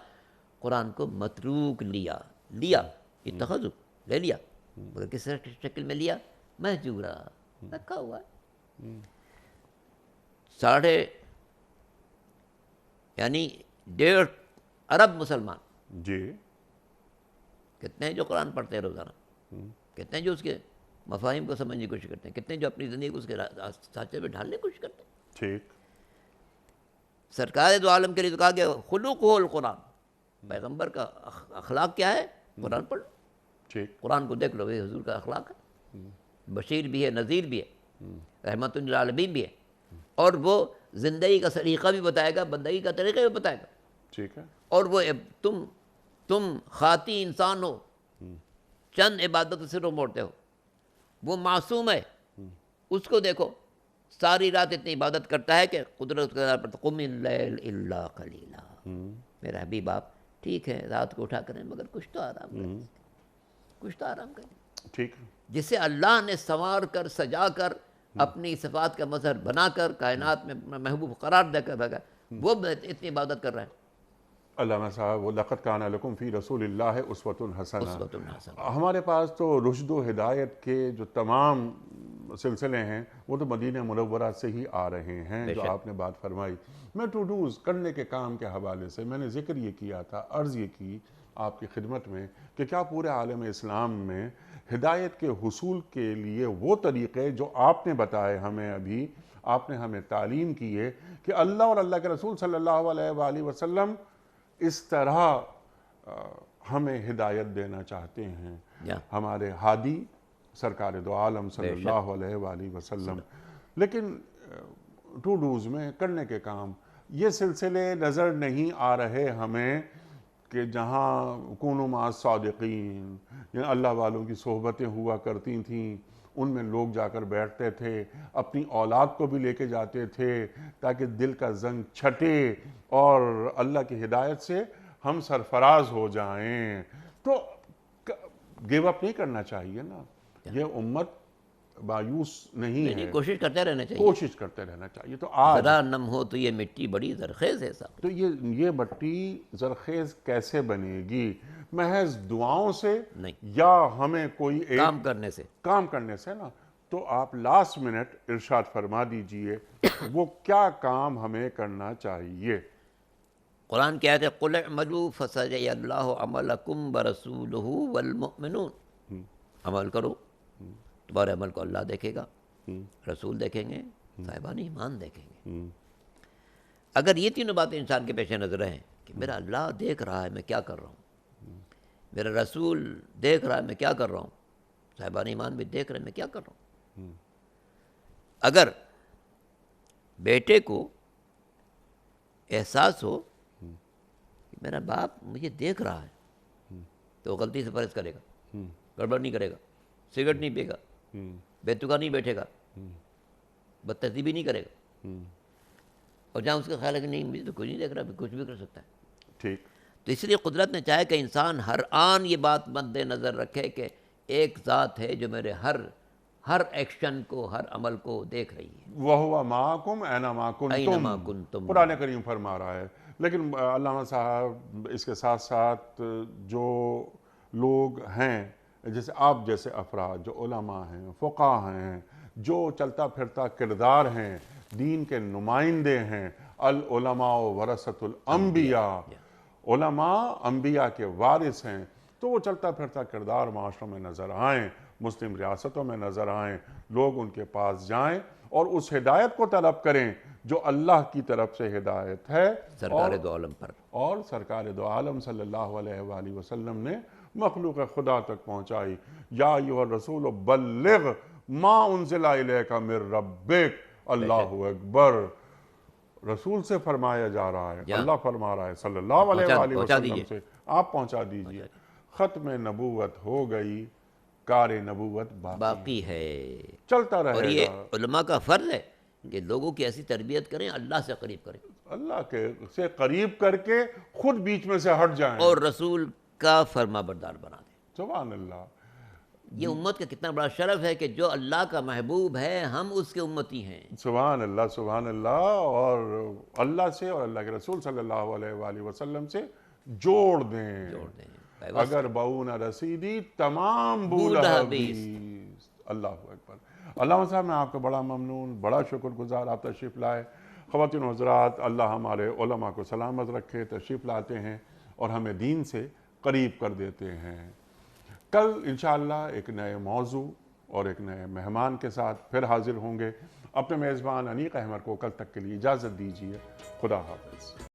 قرآن کو متروک لیا اتخذو لے لیا، مگر کس شکل میں لیا؟ مہجورا، رکھا ہوا ہے۔ 1.5 ارب مسلمان جی کتنے ہیں جو قرآن پڑھتے ہیں روزانہ، کتنے ہیں جو اس کے مفاہیم کو سمجھنے کی کوشش کرتے ہیں، کتنے ہیں جو اپنی زندگی کو اس کے سانچے میں ڈھالنے کی کوشش کرتے ہیں۔ ٹھیک، سرکار دو عالم کے لیے تو کہا گیا خلق ہو القرآن، پیغمبر کا اخلاق کیا ہے؟ قرآن پڑھ لو، ٹھیک، قرآن کو دیکھ لو، یہ حضور کا اخلاق ہے، بشیر بھی ہے، نذیر بھی ہے، رحمت للعالمین بھی ہے، اور وہ زندگی کا سلیقہ بھی بتائے گا، بندگی کا طریقہ بھی بتائے گا۔ ٹھیک ہے، اور وہ تم خاطی انسان ہو، چند عبادت سے رو موڑتے ہو، وہ معصوم ہے، اس کو دیکھو ساری رات اتنی عبادت کرتا ہے کہ قدرت کے پر قم اللیل الا قلیلا، میرا حبیب آپ ٹھیک ہے رات کو اٹھا کریں مگر کچھ تو آرام کریں، کچھ تو آرام کریں۔ ٹھیک، جسے اللہ نے سنوار کر سجا کر اپنی صفات کا مظہر بنا کر کائنات میں محبوب قرار دے کر بھیجا، وہ اتنی عبادت کر رہا ہے۔ علامہ صاحب لقد کان لکم فی رسول اللہ اسوۃ حسنہ، اسوۃ حسنہ، ہمارے پاس تو رشد و ہدایت کے جو تمام سلسلے ہیں وہ تو مدینہ منورہ سے ہی آ رہے ہیں، جو آپ نے بات فرمائی۔ میں ٹو ڈوز کرنے کے کام کے حوالے سے میں نے ذکر یہ کیا تھا، عرض یہ کی آپ کی خدمت میں کہ کیا پورے عالم اسلام میں ہدایت کے حصول کے لیے وہ طریقے جو آپ نے بتائے ہمیں، ابھی آپ نے ہمیں تعلیم کی ہے کہ اللہ اور اللہ کے رسول صلی اللہ علیہ وآلہ وسلم اس طرح ہمیں ہدایت دینا چاہتے ہیں، ہمارے ہادی سرکار دو عالم صلی اللہ علیہ وآلہ وسلم، لیکن ٹو ڈوز میں کرنے کے کام یہ سلسلے نظر نہیں آ رہے ہمیں کہ جہاں کونوا مع الصادقین، یعنی اللہ والوں کی صحبتیں ہوا کرتی تھیں، ان میں لوگ جا کر بیٹھتے تھے، اپنی اولاد کو بھی لے کے جاتے تھے تاکہ دل کا زنگ چھٹے اور اللہ کی ہدایت سے ہم سرفراز ہو جائیں۔ تو گیو اپ نہیں کرنا چاہیے نا، یہ امت مایوس نہیں ہے، کوشش کرتے رہنا چاہیے، کوشش کرتے رہنا چاہیے۔ تو آج ذرا نم ہو تو یہ مٹی بڑی زرخیز ہے صاحب، تو یہ مٹی زرخیز کیسے بنے گی؟ محض دعاؤں سے نہیں، یا ہمیں کوئی ایک کام کرنے سے نا؟ تو آپ لاسٹ منٹ ارشاد فرما دیجئے وہ کیا کام ہمیں کرنا چاہیے؟ قرآن کی آیت ہے قُلْ اعْمَلُوا فَسَيَرَى اللَّهُ عَمَلَكُمْ وَرَسُولُهُ وَالْمُؤْمِنُونَ، عمل کرو، تمہارے عمل کو اللہ دیکھے گا، رسول دیکھیں گے، صاحبان ایمان دیکھیں گے۔ اگر یہ تینوں باتیں انسان کے پیش نظر ہیں کہ میرا اللہ دیکھ رہا ہے میں کیا کر رہا ہوں، میرا رسول دیکھ رہا ہے میں کیا کر رہا ہوں، صاحبان ایمان بھی دیکھ رہے ہیں میں کیا کر رہا ہوں، اگر بیٹے کو احساس ہو کہ میرا باپ مجھے دیکھ رہا ہے تو وہ غلطی سے فرض کرے گا، گڑبڑ نہیں کرے گا، سگریٹ نہیں پیے گا، بیتوکا نہیں بیٹھے گا، بدتہذیبی نہیں کرے گا، اور جہاں اس کا خیال ہے کہ نہیں مجھے تو کچھ نہیں دیکھ رہا، کچھ بھی کر سکتا ہے۔ ٹھیک، تو اس لیے قدرت نے چاہے کہ انسان ہر آن یہ بات مد نظر رکھے کہ ایک ذات ہے جو میرے ہر ایکشن کو، ہر عمل کو دیکھ رہی ہے۔ وَهُوَ مَعَكُمْ أَيْنَمَا أَيْنَمَا كُنْتُمْ، كُنْتُمْ، قرآن کریم فرما رہا ہے۔ لیکن علامہ صاحب اس کے ساتھ ساتھ جو لوگ ہیں جیسے آپ جیسے افراد جو علماء ہیں، فقہاء ہیں، جو چلتا پھرتا کردار ہیں، دین کے نمائندے ہیں، العلماء ورثۃ الانبیاء، علماء انبیاء کے وارث ہیں، تو وہ چلتا پھرتا کردار معاشروں میں نظر آئیں، مسلم ریاستوں میں نظر آئیں، لوگ ان کے پاس جائیں اور اس ہدایت کو طلب کریں جو اللہ کی طرف سے ہدایت ہے، سرکار دو عالم پر، اور سرکار دو عالم صلی اللہ علیہ وآلہ وسلم نے مخلوق خدا تک پہنچائی۔ یا ایھا الرسول بلغ ما انزل الیک من ربک، اللہ اکبر، رسول سے فرمایا جا رہا ہے، اللہ فرما رہا ہے صلی اللہ علیہ وآلہ وسلم سے، آپ پہنچا دیجئے۔ ختم نبوت ہو گئی، کار نبوت باقی ہے، چلتا اور رہے یہ گا۔ علماء کا فرض ہے کہ لوگوں کی ایسی تربیت کریں اللہ سے قریب کریں، اللہ کے سے قریب کر کے خود بیچ میں سے ہٹ جائیں، اور رسول کا فرما بردار بنا دیں۔ سبحان اللہ۔ یہ امت کا کتنا بڑا شرف ہے کہ جو اللہ کا محبوب ہے ہم اس کے امتی ہیں۔ سبحان اللہ، سبحان اللہ، اور اللہ سے اور اللہ کے رسول صلی اللہ علیہ وآلہ وسلم سے جوڑ دیں، جوڑ دیں۔ اگر بہو نہ رسیدی تمام بولہ بولہ بیس۔ اللہ اکبر۔ علامہ صاحب میں آپ کا بڑا ممنون، بڑا شکر گزار، آپ تشریف لائے۔ خواتین و حضرات، اللہ ہمارے علماء کو سلامت رکھے، تشریف لاتے ہیں اور ہمیں دین سے قریب کر دیتے ہیں۔ کل انشاءاللہ ایک نئے موضوع اور ایک نئے مہمان کے ساتھ پھر حاضر ہوں گے۔ اپنے میزبان انیق احمد کو کل تک کے لیے اجازت دیجیے۔ خدا حافظ۔